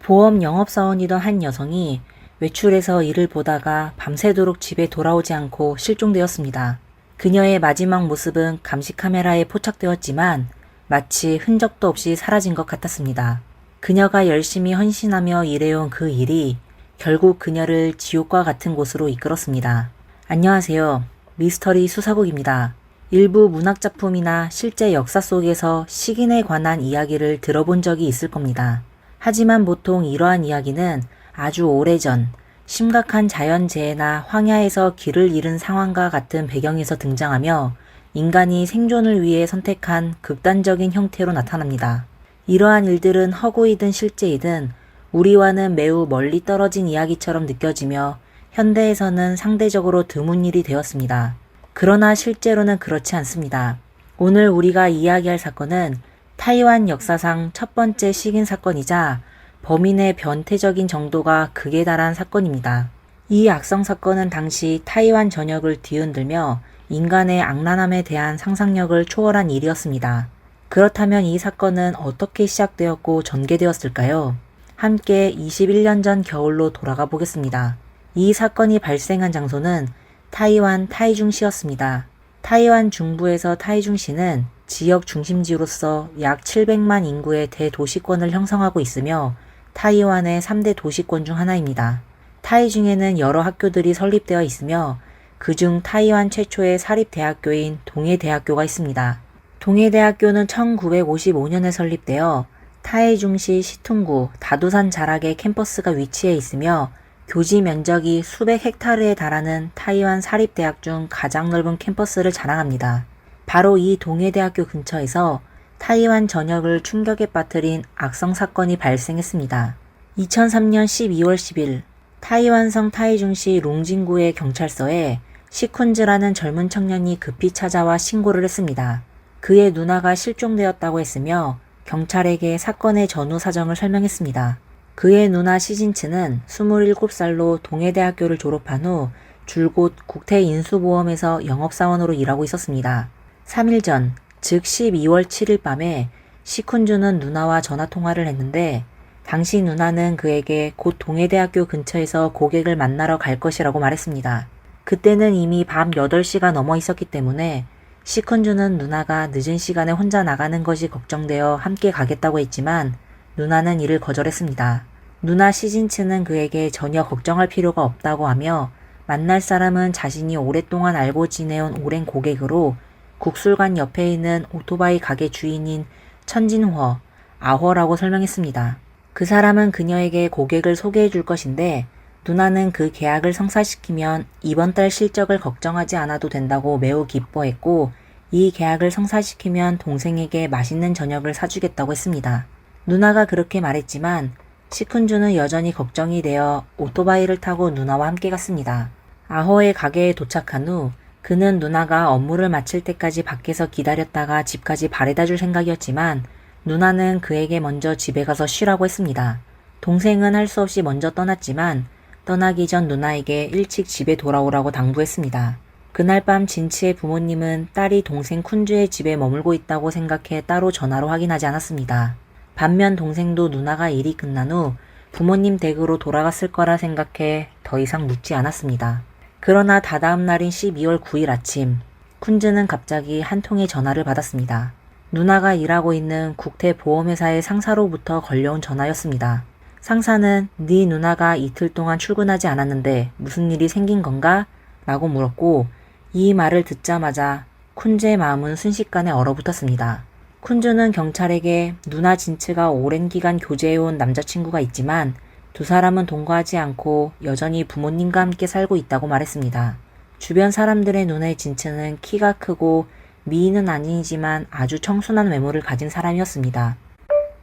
보험 영업사원이던 한 여성이 외출해서 일을 보다가 밤새도록 집에 돌아오지 않고 실종되었습니다. 그녀의 마지막 모습은 감시 카메라에 포착되었지만 마치 흔적도 없이 사라진 것 같았습니다. 그녀가 열심히 헌신하며 일해온 그 일이 결국 그녀를 지옥과 같은 곳으로 이끌었습니다. 안녕하세요. 미스터리 수사국입니다. 일부 문학작품이나 실제 역사 속에서 식인에 관한 이야기를 들어본 적이 있을 겁니다. 하지만 보통 이러한 이야기는 아주 오래전 심각한 자연재해나 황야에서 길을 잃은 상황과 같은 배경에서 등장하며 인간이 생존을 위해 선택한 극단적인 형태로 나타납니다. 이러한 일들은 허구이든 실제이든 우리와는 매우 멀리 떨어진 이야기처럼 느껴지며 현대에서는 상대적으로 드문 일이 되었습니다. 그러나 실제로는 그렇지 않습니다. 오늘 우리가 이야기할 사건은 타이완 역사상 첫 번째 식인 사건이자 범인의 변태적인 정도가 극에 달한 사건입니다. 이 악성 사건은 당시 타이완 전역을 뒤흔들며 인간의 악랄함에 대한 상상력을 초월한 일이었습니다. 그렇다면 이 사건은 어떻게 시작되었고 전개되었을까요? 함께 21년 전 겨울로 돌아가 보겠습니다. 이 사건이 발생한 장소는 타이완 타이중시였습니다. 타이완 중부에서 타이중시는 지역 중심지로서 약 700만 인구의 대도시권을 형성하고 있으며 타이완의 3대 도시권 중 하나입니다. 타이중에는 여러 학교들이 설립되어 있으며 그중 타이완 최초의 사립대학교인 동해대학교가 있습니다. 동해대학교는 1955년에 설립되어 타이중시 시퉁구 다두산 자락에 캠퍼스가 위치해 있으며 교지 면적이 수백 헥타르에 달하는 타이완 사립대학 중 가장 넓은 캠퍼스를 자랑합니다. 바로 이 동해대학교 근처에서 타이완 전역을 충격에 빠뜨린 악성 사건이 발생했습니다. 2003년 12월 10일 타이완성 타이중시 롱진구의 경찰서에 시쿤즈라는 젊은 청년이 급히 찾아와 신고를 했습니다. 그의 누나가 실종되었다고 했으며 경찰에게 사건의 전후 사정을 설명했습니다. 그의 누나 시진츠는 27살로 동해대학교를 졸업한 후 줄곧 국태인수보험에서 영업사원으로 일하고 있었습니다. 3일 전, 즉 12월 7일 밤에 시쿤주는 누나와 전화통화를 했는데 당시 누나는 그에게 곧 동해대학교 근처에서 고객을 만나러 갈 것이라고 말했습니다. 그때는 이미 밤 8시가 넘어 있었기 때문에 시쿤주는 누나가 늦은 시간에 혼자 나가는 것이 걱정되어 함께 가겠다고 했지만 누나는 이를 거절했습니다. 누나 시진츠는 그에게 전혀 걱정할 필요가 없다고 하며 만날 사람은 자신이 오랫동안 알고 지내온 오랜 고객으로 국술관 옆에 있는 오토바이 가게 주인인 천진허, 아허라고 설명했습니다. 그 사람은 그녀에게 고객을 소개해 줄 것인데 누나는 그 계약을 성사시키면 이번 달 실적을 걱정하지 않아도 된다고 매우 기뻐했고 이 계약을 성사시키면 동생에게 맛있는 저녁을 사주겠다고 했습니다. 누나가 그렇게 말했지만 시쿤주는 여전히 걱정이 되어 오토바이를 타고 누나와 함께 갔습니다. 아허의 가게에 도착한 후 그는 누나가 업무를 마칠 때까지 밖에서 기다렸다가 집까지 바래다 줄 생각이었지만 누나는 그에게 먼저 집에 가서 쉬라고 했습니다. 동생은 할 수 없이 먼저 떠났지만 떠나기 전 누나에게 일찍 집에 돌아오라고 당부했습니다. 그날 밤 진치의 부모님은 딸이 동생 쿤주의 집에 머물고 있다고 생각해 따로 전화로 확인하지 않았습니다. 반면 동생도 누나가 일이 끝난 후 부모님 댁으로 돌아갔을 거라 생각해 더 이상 묻지 않았습니다. 그러나 다다음 날인 12월 9일 아침, 쿤즈는 갑자기 한 통의 전화를 받았습니다. 누나가 일하고 있는 국태보험회사의 상사로부터 걸려온 전화였습니다. 상사는 네 누나가 이틀 동안 출근하지 않았는데 무슨 일이 생긴 건가? 라고 물었고 이 말을 듣자마자 쿤즈의 마음은 순식간에 얼어붙었습니다. 쿤즈는 경찰에게 누나 진츠가 오랜 기간 교제해온 남자친구가 있지만 두 사람은 동거하지 않고 여전히 부모님과 함께 살고 있다고 말했습니다. 주변 사람들의 눈에 진츠는 키가 크고 미인은 아니지만 아주 청순한 외모를 가진 사람이었습니다.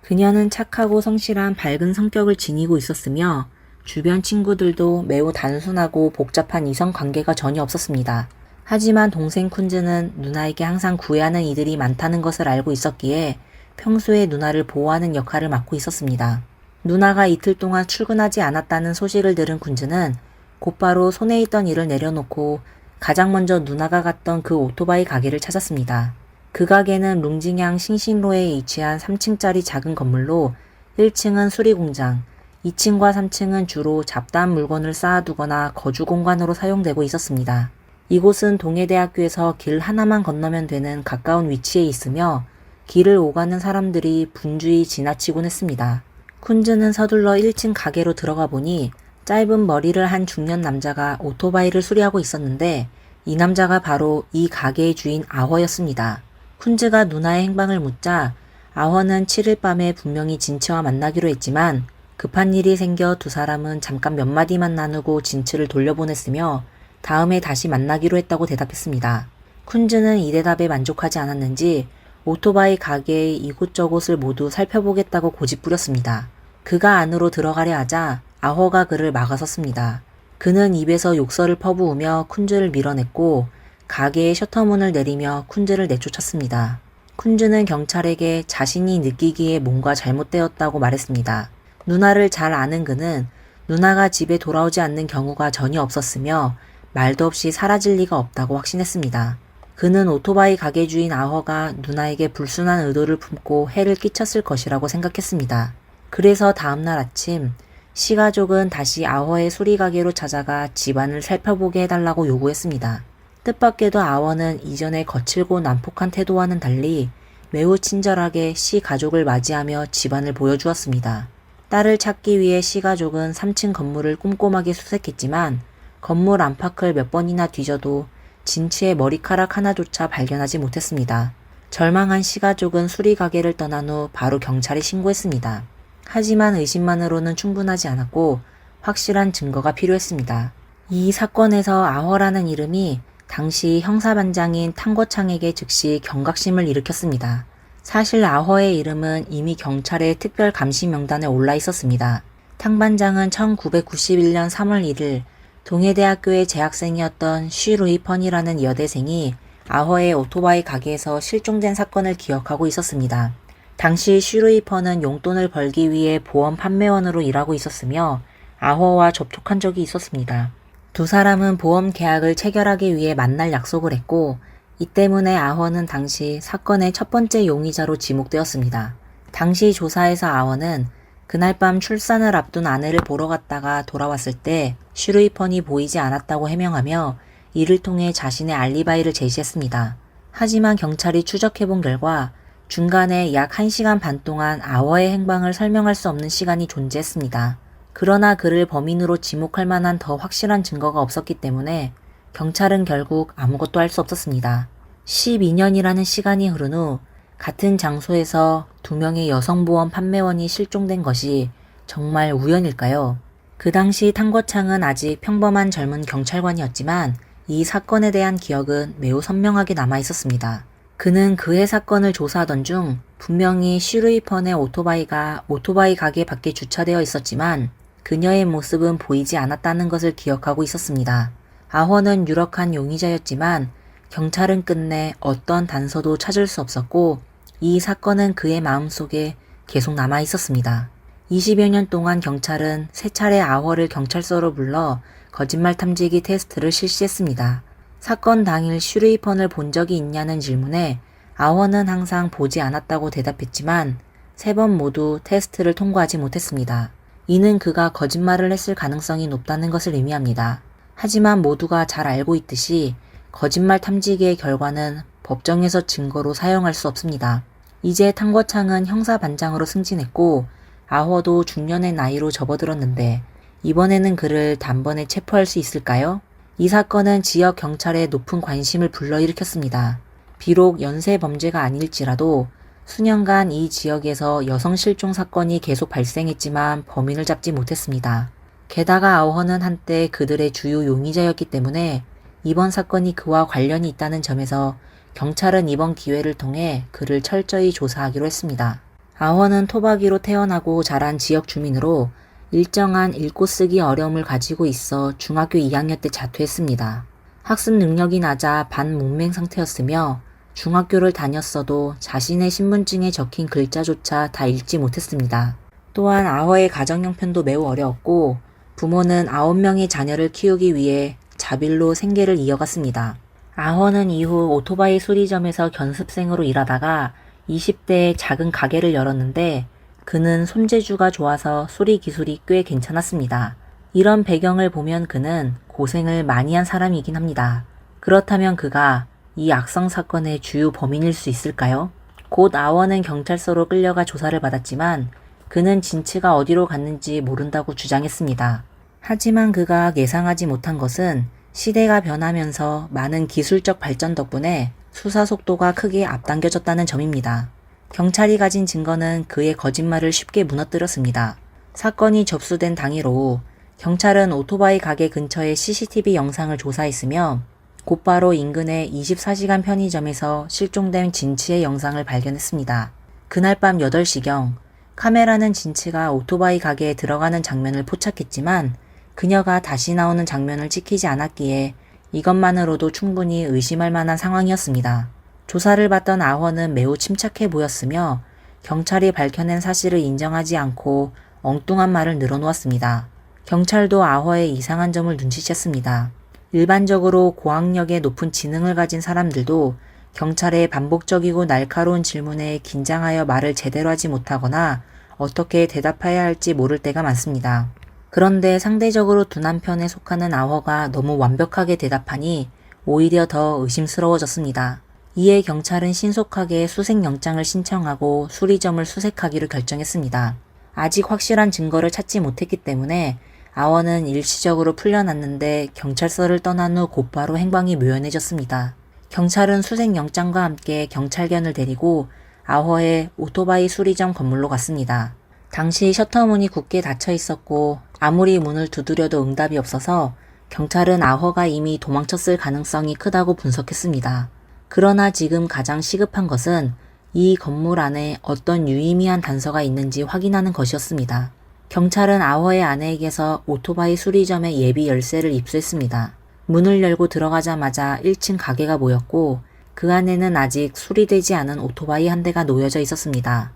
그녀는 착하고 성실한 밝은 성격을 지니고 있었으며 주변 친구들도 매우 단순하고 복잡한 이성 관계가 전혀 없었습니다. 하지만 동생 쿤즈는 누나에게 항상 구애하는 이들이 많다는 것을 알고 있었기에 평소에 누나를 보호하는 역할을 맡고 있었습니다. 누나가 이틀 동안 출근하지 않았다는 소식을 들은 쿤즈는 곧바로 손에 있던 일을 내려놓고 가장 먼저 누나가 갔던 그 오토바이 가게를 찾았습니다. 그 가게는 룽징양 싱싱로에 위치한 3층짜리 작은 건물로 1층은 수리공장, 2층과 3층은 주로 잡다한 물건을 쌓아두거나 거주 공간으로 사용되고 있었습니다. 이곳은 동해대학교에서 길 하나만 건너면 되는 가까운 위치에 있으며 길을 오가는 사람들이 분주히 지나치곤 했습니다. 쿤즈는 서둘러 1층 가게로 들어가 보니 짧은 머리를 한 중년 남자가 오토바이를 수리하고 있었는데 이 남자가 바로 이 가게의 주인 아허였습니다. 쿤즈가 누나의 행방을 묻자 아허는 7일 밤에 분명히 진츠와 만나기로 했지만 급한 일이 생겨 두 사람은 잠깐 몇 마디만 나누고 진츠를 돌려보냈으며 다음에 다시 만나기로 했다고 대답했습니다. 쿤즈는 이 대답에 만족하지 않았는지 오토바이 가게의 이곳저곳을 모두 살펴보겠다고 고집부렸습니다. 그가 안으로 들어가려 하자 아허가 그를 막아섰습니다. 그는 입에서 욕설을 퍼부으며 쿤즈를 밀어냈고 가게의 셔터문을 내리며 쿤즈를 내쫓았습니다. 쿤즈는 경찰에게 자신이 느끼기에 뭔가 잘못되었다고 말했습니다. 누나를 잘 아는 그는 누나가 집에 돌아오지 않는 경우가 전혀 없었으며 말도 없이 사라질 리가 없다고 확신했습니다. 그는 오토바이 가게 주인 아허가 누나에게 불순한 의도를 품고 해를 끼쳤을 것이라고 생각했습니다. 그래서 다음날 아침 시 가족은 다시 아허의 수리가게로 찾아가 집안을 살펴보게 해달라고 요구했습니다. 뜻밖에도 아허는 이전의 거칠고 난폭한 태도와는 달리 매우 친절하게 시 가족을 맞이하며 집안을 보여주었습니다. 딸을 찾기 위해 시 가족은 3층 건물을 꼼꼼하게 수색했지만 건물 안팎을 몇 번이나 뒤져도 진츠의 머리카락 하나조차 발견하지 못했습니다. 절망한 시 가족은 수리가게를 떠난 후 바로 경찰에 신고했습니다. 하지만 의심만으로는 충분하지 않았고 확실한 증거가 필요했습니다. 이 사건에서 아허라는 이름이 당시 형사반장인 탕거창에게 즉시 경각심을 일으켰습니다. 사실 아허의 이름은 이미 경찰의 특별 감시 명단에 올라 있었습니다. 탕 반장은 1991년 3월 1일 동해대학교의 재학생이었던 쉬루이 펀이라는 여대생이 아허의 오토바이 가게에서 실종된 사건을 기억하고 있었습니다. 당시 쉬루이 펀은 용돈을 벌기 위해 보험 판매원으로 일하고 있었으며 아허와 접촉한 적이 있었습니다. 두 사람은 보험 계약을 체결하기 위해 만날 약속을 했고 이 때문에 아허는 당시 사건의 첫 번째 용의자로 지목되었습니다. 당시 조사에서 아허는 그날 밤 출산을 앞둔 아내를 보러 갔다가 돌아왔을 때 쉬루이 펀이 보이지 않았다고 해명하며 이를 통해 자신의 알리바이를 제시했습니다. 하지만 경찰이 추적해본 결과 중간에 약 1시간 반 동안 아허의 행방을 설명할 수 없는 시간이 존재했습니다. 그러나 그를 범인으로 지목할 만한 더 확실한 증거가 없었기 때문에 경찰은 결국 아무것도 할 수 없었습니다. 12년이라는 시간이 흐른 후 같은 장소에서 두 명의 여성보험 판매원이 실종된 것이 정말 우연일까요? 그 당시 탕거창은 아직 평범한 젊은 경찰관이었지만 이 사건에 대한 기억은 매우 선명하게 남아 있었습니다. 그는 그해 사건을 조사하던 중 분명히 쉬루이 펀의 오토바이가 오토바이 가게 밖에 주차되어 있었지만 그녀의 모습은 보이지 않았다는 것을 기억하고 있었습니다. 아허는 유력한 용의자였지만 경찰은 끝내 어떤 단서도 찾을 수 없었고 이 사건은 그의 마음속에 계속 남아 있었습니다. 20여 년 동안 경찰은 세 차례 아허를 경찰서로 불러 거짓말 탐지기 테스트를 실시했습니다. 사건 당일 쉬루이 펀을 본 적이 있냐는 질문에 아허는 항상 보지 않았다고 대답했지만 3번 모두 테스트를 통과하지 못했습니다. 이는 그가 거짓말을 했을 가능성이 높다는 것을 의미합니다. 하지만 모두가 잘 알고 있듯이 거짓말 탐지기의 결과는 법정에서 증거로 사용할 수 없습니다. 이제 탕거창은 형사반장으로 승진했고 아허도 중년의 나이로 접어들었는데 이번에는 그를 단번에 체포할 수 있을까요? 이 사건은 지역 경찰의 높은 관심을 불러일으켰습니다. 비록 연쇄 범죄가 아닐지라도 수년간 이 지역에서 여성 실종 사건이 계속 발생했지만 범인을 잡지 못했습니다. 게다가 아허는 한때 그들의 주요 용의자였기 때문에 이번 사건이 그와 관련이 있다는 점에서 경찰은 이번 기회를 통해 그를 철저히 조사하기로 했습니다. 아허는 토박이로 태어나고 자란 지역 주민으로 일정한 읽고 쓰기 어려움을 가지고 있어 중학교 2학년 때 자퇴했습니다. 학습 능력이 낮아 반문맹 상태였으며 중학교를 다녔어도 자신의 신분증에 적힌 글자조차 다 읽지 못했습니다. 또한 아허의 가정 형편도 매우 어려웠고 부모는 9명의 자녀를 키우기 위해 자빌로 생계를 이어갔습니다. 아허는 이후 오토바이 수리점에서 견습생으로 일하다가 20대에 작은 가게를 열었는데 그는 손재주가 좋아서 수리 기술이 꽤 괜찮았습니다. 이런 배경을 보면 그는 고생을 많이 한 사람이긴 합니다. 그렇다면 그가 이 악성 사건의 주요 범인일 수 있을까요? 곧 아원은 경찰서로 끌려가 조사를 받았지만 그는 진치가 어디로 갔는지 모른다고 주장했습니다. 하지만 그가 예상하지 못한 것은 시대가 변하면서 많은 기술적 발전 덕분에 수사 속도가 크게 앞당겨졌다는 점입니다. 경찰이 가진 증거는 그의 거짓말을 쉽게 무너뜨렸습니다. 사건이 접수된 당일 오후 경찰은 오토바이 가게 근처의 CCTV 영상을 조사했으며 곧바로 인근의 24시간 편의점에서 실종된 진치의 영상을 발견했습니다. 그날 밤 8시경 카메라는 진치가 오토바이 가게에 들어가는 장면을 포착했지만 그녀가 다시 나오는 장면을 찍히지 않았기에 이것만으로도 충분히 의심할 만한 상황이었습니다. 조사를 받던 아원은 매우 침착해 보였으며 경찰이 밝혀낸 사실을 인정하지 않고 엉뚱한 말을 늘어놓았습니다. 경찰도 아허의 이상한 점을 눈치챘습니다. 일반적으로 고학력의 높은 지능을 가진 사람들도 경찰의 반복적이고 날카로운 질문에 긴장하여 말을 제대로 하지 못하거나 어떻게 대답해야 할지 모를 때가 많습니다. 그런데 상대적으로 둔한 편에 속하는 아허가 너무 완벽하게 대답하니 오히려 더 의심스러워졌습니다. 이에 경찰은 신속하게 수색영장을 신청하고 수리점을 수색하기로 결정했습니다. 아직 확실한 증거를 찾지 못했기 때문에 아원은 일시적으로 풀려났는데 경찰서를 떠난 후 곧바로 행방이 묘연해졌습니다. 경찰은 수색영장과 함께 경찰견을 데리고 아허의 오토바이 수리점 건물로 갔습니다. 당시 셔터문이 굳게 닫혀 있었고 아무리 문을 두드려도 응답이 없어서 경찰은 아허가 이미 도망쳤을 가능성이 크다고 분석했습니다. 그러나 지금 가장 시급한 것은 이 건물 안에 어떤 유의미한 단서가 있는지 확인하는 것이었습니다. 경찰은 아허의 아내에게서 오토바이 수리점의 예비 열쇠를 입수했습니다. 문을 열고 들어가자마자 1층 가게가 보였고 그 안에는 아직 수리되지 않은 오토바이 한 대가 놓여져 있었습니다.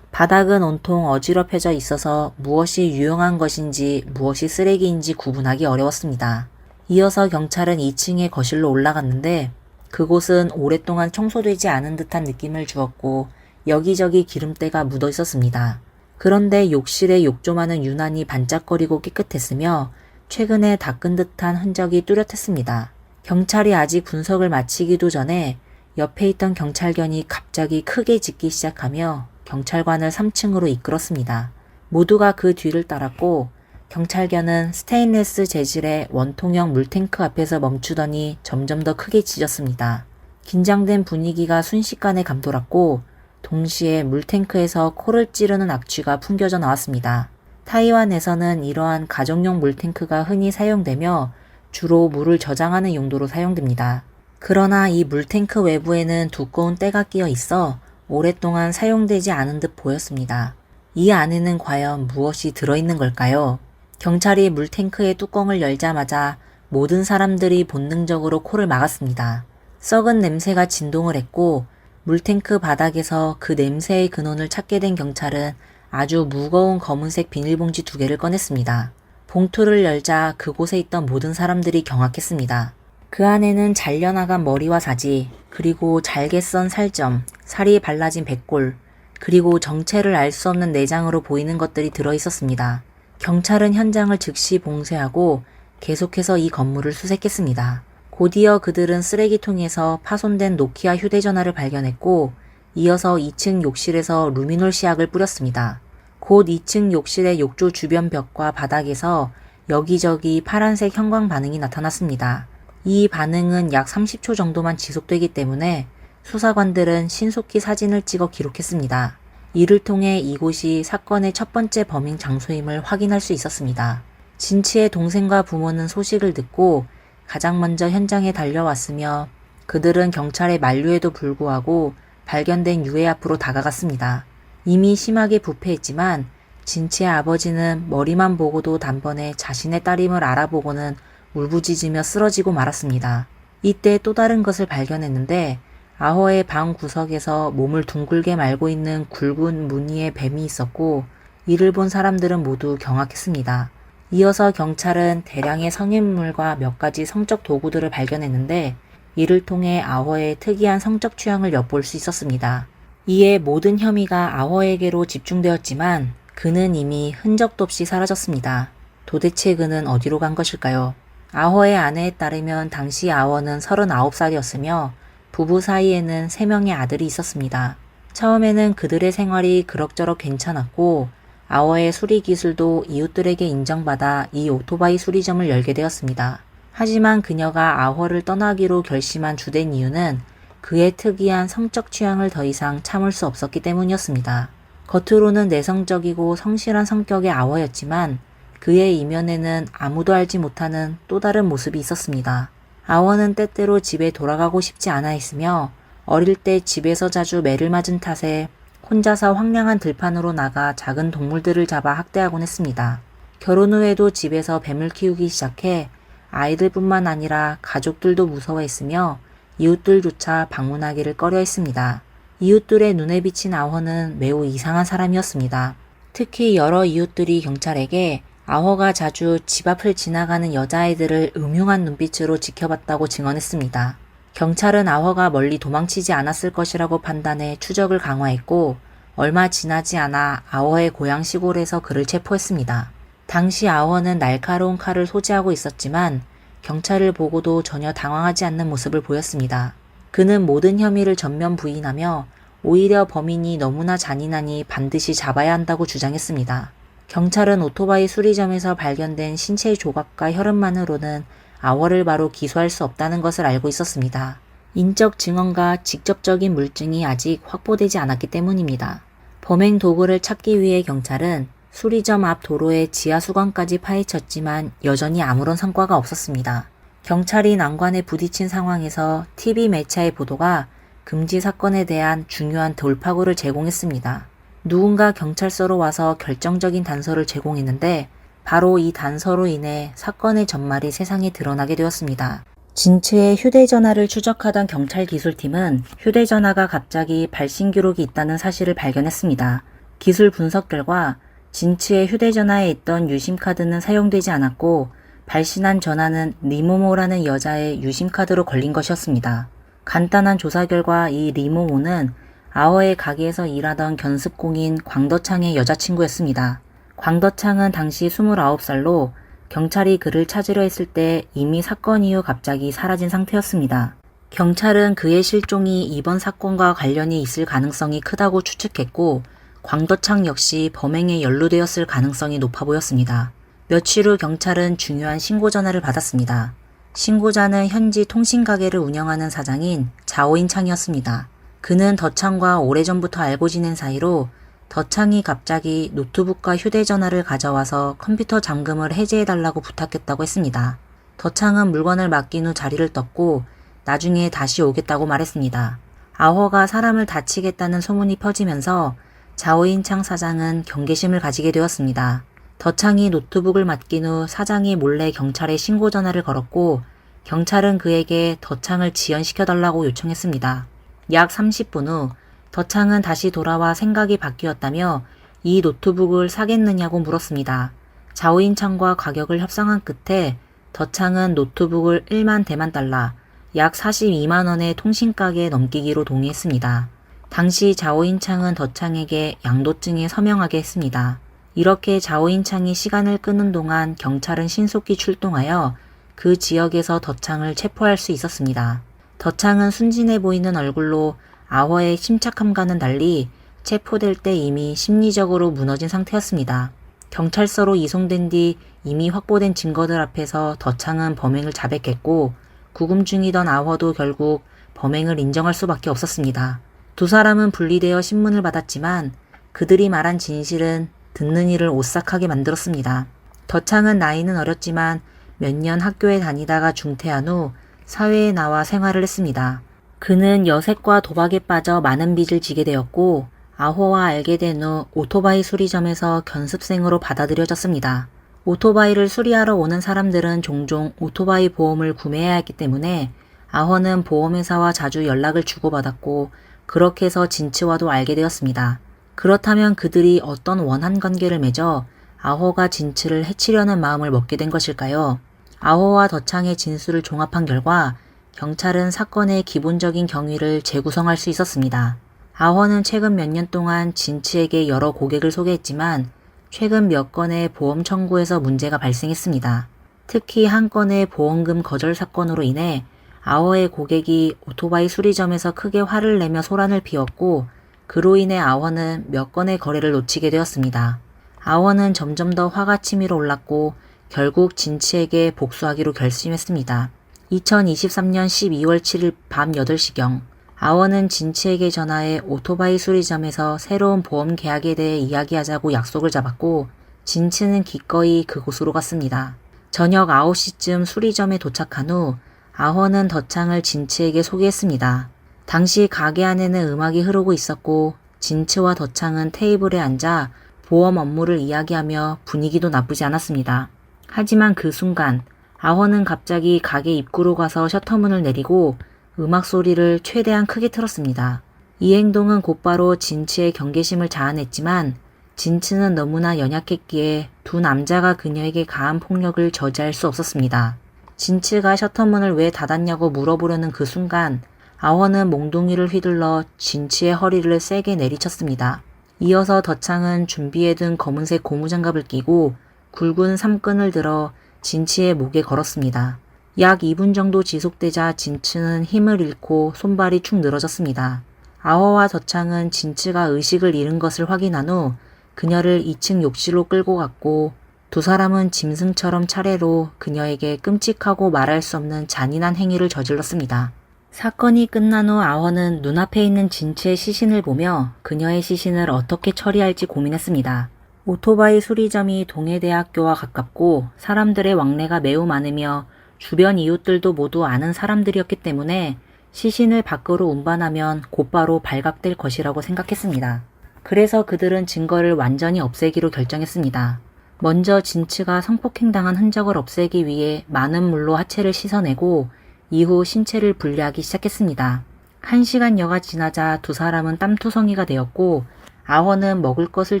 바닥은 온통 어지럽혀져 있어서 무엇이 유용한 것인지 무엇이 쓰레기인지 구분하기 어려웠습니다. 이어서 경찰은 2층의 거실로 올라갔는데 그곳은 오랫동안 청소되지 않은 듯한 느낌을 주었고 여기저기 기름때가 묻어 있었습니다. 그런데 욕실의 욕조만은 유난히 반짝거리고 깨끗했으며 최근에 닦은 듯한 흔적이 뚜렷했습니다. 경찰이 아직 분석을 마치기도 전에 옆에 있던 경찰견이 갑자기 크게 짖기 시작하며 경찰관을 3층으로 이끌었습니다. 모두가 그 뒤를 따랐고 경찰견은 스테인레스 재질의 원통형 물탱크 앞에서 멈추더니 점점 더 크게 짖었습니다. 긴장된 분위기가 순식간에 감돌았고 동시에 물탱크에서 코를 찌르는 악취가 풍겨져 나왔습니다. 타이완에서는 이러한 가정용 물탱크가 흔히 사용되며 주로 물을 저장하는 용도로 사용됩니다. 그러나 이 물탱크 외부에는 두꺼운 때가 끼어 있어 오랫동안 사용되지 않은 듯 보였습니다. 이 안에는 과연 무엇이 들어있는 걸까요? 경찰이 물탱크의 뚜껑을 열자마자 모든 사람들이 본능적으로 코를 막았습니다. 썩은 냄새가 진동을 했고 물탱크 바닥에서 그 냄새의 근원을 찾게 된 경찰은 아주 무거운 검은색 비닐봉지 2개를 꺼냈습니다. 봉투를 열자 그곳에 있던 모든 사람들이 경악했습니다. 그 안에는 잘려나간 머리와 사지, 그리고 잘게 썬 살점, 살이 발라진 백골, 그리고 정체를 알 수 없는 내장으로 보이는 것들이 들어있었습니다. 경찰은 현장을 즉시 봉쇄하고 계속해서 이 건물을 수색했습니다. 곧이어 그들은 쓰레기통에서 파손된 노키아 휴대전화를 발견했고 이어서 2층 욕실에서 루미놀 시약을 뿌렸습니다. 곧 2층 욕실의 욕조 주변 벽과 바닥에서 여기저기 파란색 형광 반응이 나타났습니다. 이 반응은 약 30초 정도만 지속되기 때문에 수사관들은 신속히 사진을 찍어 기록했습니다. 이를 통해 이곳이 사건의 첫 번째 범행 장소임을 확인할 수 있었습니다. 진치의 동생과 부모는 소식을 듣고 가장 먼저 현장에 달려왔으며 그들은 경찰의 만류에도 불구하고 발견된 유해 앞으로 다가갔습니다. 이미 심하게 부패했지만 진치의 아버지는 머리만 보고도 단번에 자신의 딸임을 알아보고는 울부짖으며 쓰러지고 말았습니다. 이때 또 다른 것을 발견했는데 아허의 방 구석에서 몸을 둥글게 말고 있는 굵은 무늬의 뱀이 있었고 이를 본 사람들은 모두 경악했습니다. 이어서 경찰은 대량의 성인물과 몇 가지 성적 도구들을 발견했는데 이를 통해 아허의 특이한 성적 취향을 엿볼 수 있었습니다. 이에 모든 혐의가 아허에게로 집중되었지만 그는 이미 흔적도 없이 사라졌습니다. 도대체 그는 어디로 간 것일까요? 아허의 아내에 따르면 당시 아허는 39살이었으며 부부 사이에는 3명의 아들이 있었습니다. 처음에는 그들의 생활이 그럭저럭 괜찮았고 아허의 수리 기술도 이웃들에게 인정받아 이 오토바이 수리점을 열게 되었습니다. 하지만 그녀가 아허를 떠나기로 결심한 주된 이유는 그의 특이한 성적 취향을 더 이상 참을 수 없었기 때문이었습니다. 겉으로는 내성적이고 성실한 성격의 아허였지만 그의 이면에는 아무도 알지 못하는 또 다른 모습이 있었습니다. 아허는 때때로 집에 돌아가고 싶지 않아 했으며 어릴 때 집에서 자주 매를 맞은 탓에 혼자서 황량한 들판으로 나가 작은 동물들을 잡아 학대하곤 했습니다. 결혼 후에도 집에서 뱀을 키우기 시작해 아이들뿐만 아니라 가족들도 무서워했으며 이웃들조차 방문하기를 꺼려했습니다. 이웃들의 눈에 비친 아허는 매우 이상한 사람이었습니다. 특히 여러 이웃들이 경찰에게 아허가 자주 집 앞을 지나가는 여자아이들을 음흉한 눈빛으로 지켜봤다고 증언했습니다. 경찰은 아허가 멀리 도망치지 않았을 것이라고 판단해 추적을 강화했고 얼마 지나지 않아 아허의 고향 시골에서 그를 체포했습니다. 당시 아허는 날카로운 칼을 소지하고 있었지만 경찰을 보고도 전혀 당황하지 않는 모습을 보였습니다. 그는 모든 혐의를 전면 부인하며 오히려 범인이 너무나 잔인하니 반드시 잡아야 한다고 주장했습니다. 경찰은 오토바이 수리점에서 발견된 신체 조각과 혈흔만으로는 아허를 바로 기소할 수 없다는 것을 알고 있었습니다. 인적 증언과 직접적인 물증이 아직 확보되지 않았기 때문입니다. 범행 도구를 찾기 위해 경찰은 수리점 앞 도로의 지하 수관까지 파헤쳤지만 여전히 아무런 성과가 없었습니다. 경찰이 난관에 부딪힌 상황에서 TV 매체의 보도가 금지 사건에 대한 중요한 돌파구를 제공했습니다. 누군가 경찰서로 와서 결정적인 단서를 제공했는데 바로 이 단서로 인해 사건의 전말이 세상에 드러나게 되었습니다. 진츠의 휴대전화를 추적하던 경찰 기술팀은 휴대전화가 갑자기 발신 기록이 있다는 사실을 발견했습니다. 기술 분석 결과 진츠의 휴대전화에 있던 유심카드는 사용되지 않았고 발신한 전화는 리모모라는 여자의 유심카드로 걸린 것이었습니다. 간단한 조사 결과 이 리모모는 아허의 가게에서 일하던 견습공인 광더창의 여자친구였습니다. 광더창은 당시 29살로 경찰이 그를 찾으려 했을 때 이미 사건 이후 갑자기 사라진 상태였습니다. 경찰은 그의 실종이 이번 사건과 관련이 있을 가능성이 크다고 추측했고 광더창 역시 범행에 연루되었을 가능성이 높아 보였습니다. 며칠 후 경찰은 중요한 신고 전화를 받았습니다. 신고자는 현지 통신가게를 운영하는 사장인 자오인 창이었습니다. 그는 더창과 오래전부터 알고 지낸 사이로 더창이 갑자기 노트북과 휴대전화를 가져와서 컴퓨터 잠금을 해제해달라고 부탁했다고 했습니다. 더창은 물건을 맡긴 후 자리를 떴고 나중에 다시 오겠다고 말했습니다. 아허가 사람을 다치겠다는 소문이 퍼지면서 자오인 창 사장은 경계심을 가지게 되었습니다. 더창이 노트북을 맡긴 후 사장이 몰래 경찰에 신고 전화를 걸었고 경찰은 그에게 더창을 지연시켜달라고 요청했습니다. 약 30분 후 더창은 다시 돌아와 생각이 바뀌었다며 이 노트북을 사겠느냐고 물었습니다. 자오인 창과 가격을 협상한 끝에 더창은 노트북을 1만 대만 달러, 약 42만 원의 통신가게에 넘기기로 동의했습니다. 당시 자오인 창은 더창에게 양도증에 서명하게 했습니다. 이렇게 자오인 창이 시간을 끄는 동안 경찰은 신속히 출동하여 그 지역에서 더창을 체포할 수 있었습니다. 더창은 순진해 보이는 얼굴로 아허의 침착함과는 달리 체포될 때 이미 심리적으로 무너진 상태였습니다. 경찰서로 이송된 뒤 이미 확보된 증거들 앞에서 더창은 범행을 자백했고 구금 중이던 아허도 결국 범행을 인정할 수밖에 없었습니다. 두 사람은 분리되어 신문을 받았지만 그들이 말한 진실은 듣는 이를 오싹하게 만들었습니다. 더창은 나이는 어렸지만 몇 년 학교에 다니다가 중퇴한 후 사회에 나와 생활을 했습니다. 그는 여색과 도박에 빠져 많은 빚을 지게 되었고 아호와 알게 된 후 오토바이 수리점에서 견습생으로 받아들여졌습니다. 오토바이를 수리하러 오는 사람들은 종종 오토바이 보험을 구매해야 했기 때문에 아허는 보험회사와 자주 연락을 주고받았고 그렇게 해서 진츠와도 알게 되었습니다. 그렇다면 그들이 어떤 원한 관계를 맺어 아허가 진츠를 해치려는 마음을 먹게 된 것일까요? 아허와 더창의 진술을 종합한 결과 경찰은 사건의 기본적인 경위를 재구성할 수 있었습니다. 아원은 최근 몇 년 동안 진치에게 여러 고객을 소개했지만 최근 몇 건의 보험 청구에서 문제가 발생했습니다. 특히 한 건의 보험금 거절 사건으로 인해 아워의 고객이 오토바이 수리점에서 크게 화를 내며 소란을 피웠고 그로 인해 아워는 몇 건의 거래를 놓치게 되었습니다. 아워는 점점 더 화가 치밀어 올랐고 결국 진치에게 복수하기로 결심했습니다. 2023년 12월 7일 밤 8시경 아워는 진치에게 전화해 오토바이 수리점에서 새로운 보험 계약에 대해 이야기하자고 약속을 잡았고 진치는 기꺼이 그곳으로 갔습니다. 저녁 9시쯤 수리점에 도착한 후 아워는 덧창을 진치에게 소개했습니다. 당시 가게 안에는 음악이 흐르고 있었고 진치와 덧창은 테이블에 앉아 보험 업무를 이야기하며 분위기도 나쁘지 않았습니다. 하지만 그 순간 아워는 갑자기 가게 입구로 가서 셔터문을 내리고 음악 소리를 최대한 크게 틀었습니다. 이 행동은 곧바로 진치의 경계심을 자아냈지만 진치는 너무나 연약했기에 두 남자가 그녀에게 가한 폭력을 저지할 수 없었습니다. 진치가 셔터문을 왜 닫았냐고 물어보려는 그 순간 아워는 몽둥이를 휘둘러 진치의 허리를 세게 내리쳤습니다. 이어서 덧창은 준비해둔 검은색 고무장갑을 끼고 굵은 삼끈을 들어 진치의 목에 걸었습니다. 약 2분 정도 지속되자 진치는 힘을 잃고 손발이 축 늘어졌습니다. 아워와 덧창은 진치가 의식을 잃은 것을 확인한 후 그녀를 2층 욕실로 끌고 갔고 두 사람은 짐승처럼 차례로 그녀에게 끔찍하고 말할 수 없는 잔인한 행위를 저질렀습니다. 사건이 끝난 후 아워는 눈앞에 있는 진치의 시신을 보며 그녀의 시신을 어떻게 처리할지 고민했습니다. 오토바이 수리점이 동해대학교와 가깝고 사람들의 왕래가 매우 많으며 주변 이웃들도 모두 아는 사람들이었기 때문에 시신을 밖으로 운반하면 곧바로 발각될 것이라고 생각했습니다. 그래서 그들은 증거를 완전히 없애기로 결정했습니다. 먼저 진치가 성폭행당한 흔적을 없애기 위해 많은 물로 하체를 씻어내고 이후 신체를 분리하기 시작했습니다. 1시간여가 지나자 두 사람은 땀투성이가 되었고 아워는 먹을 것을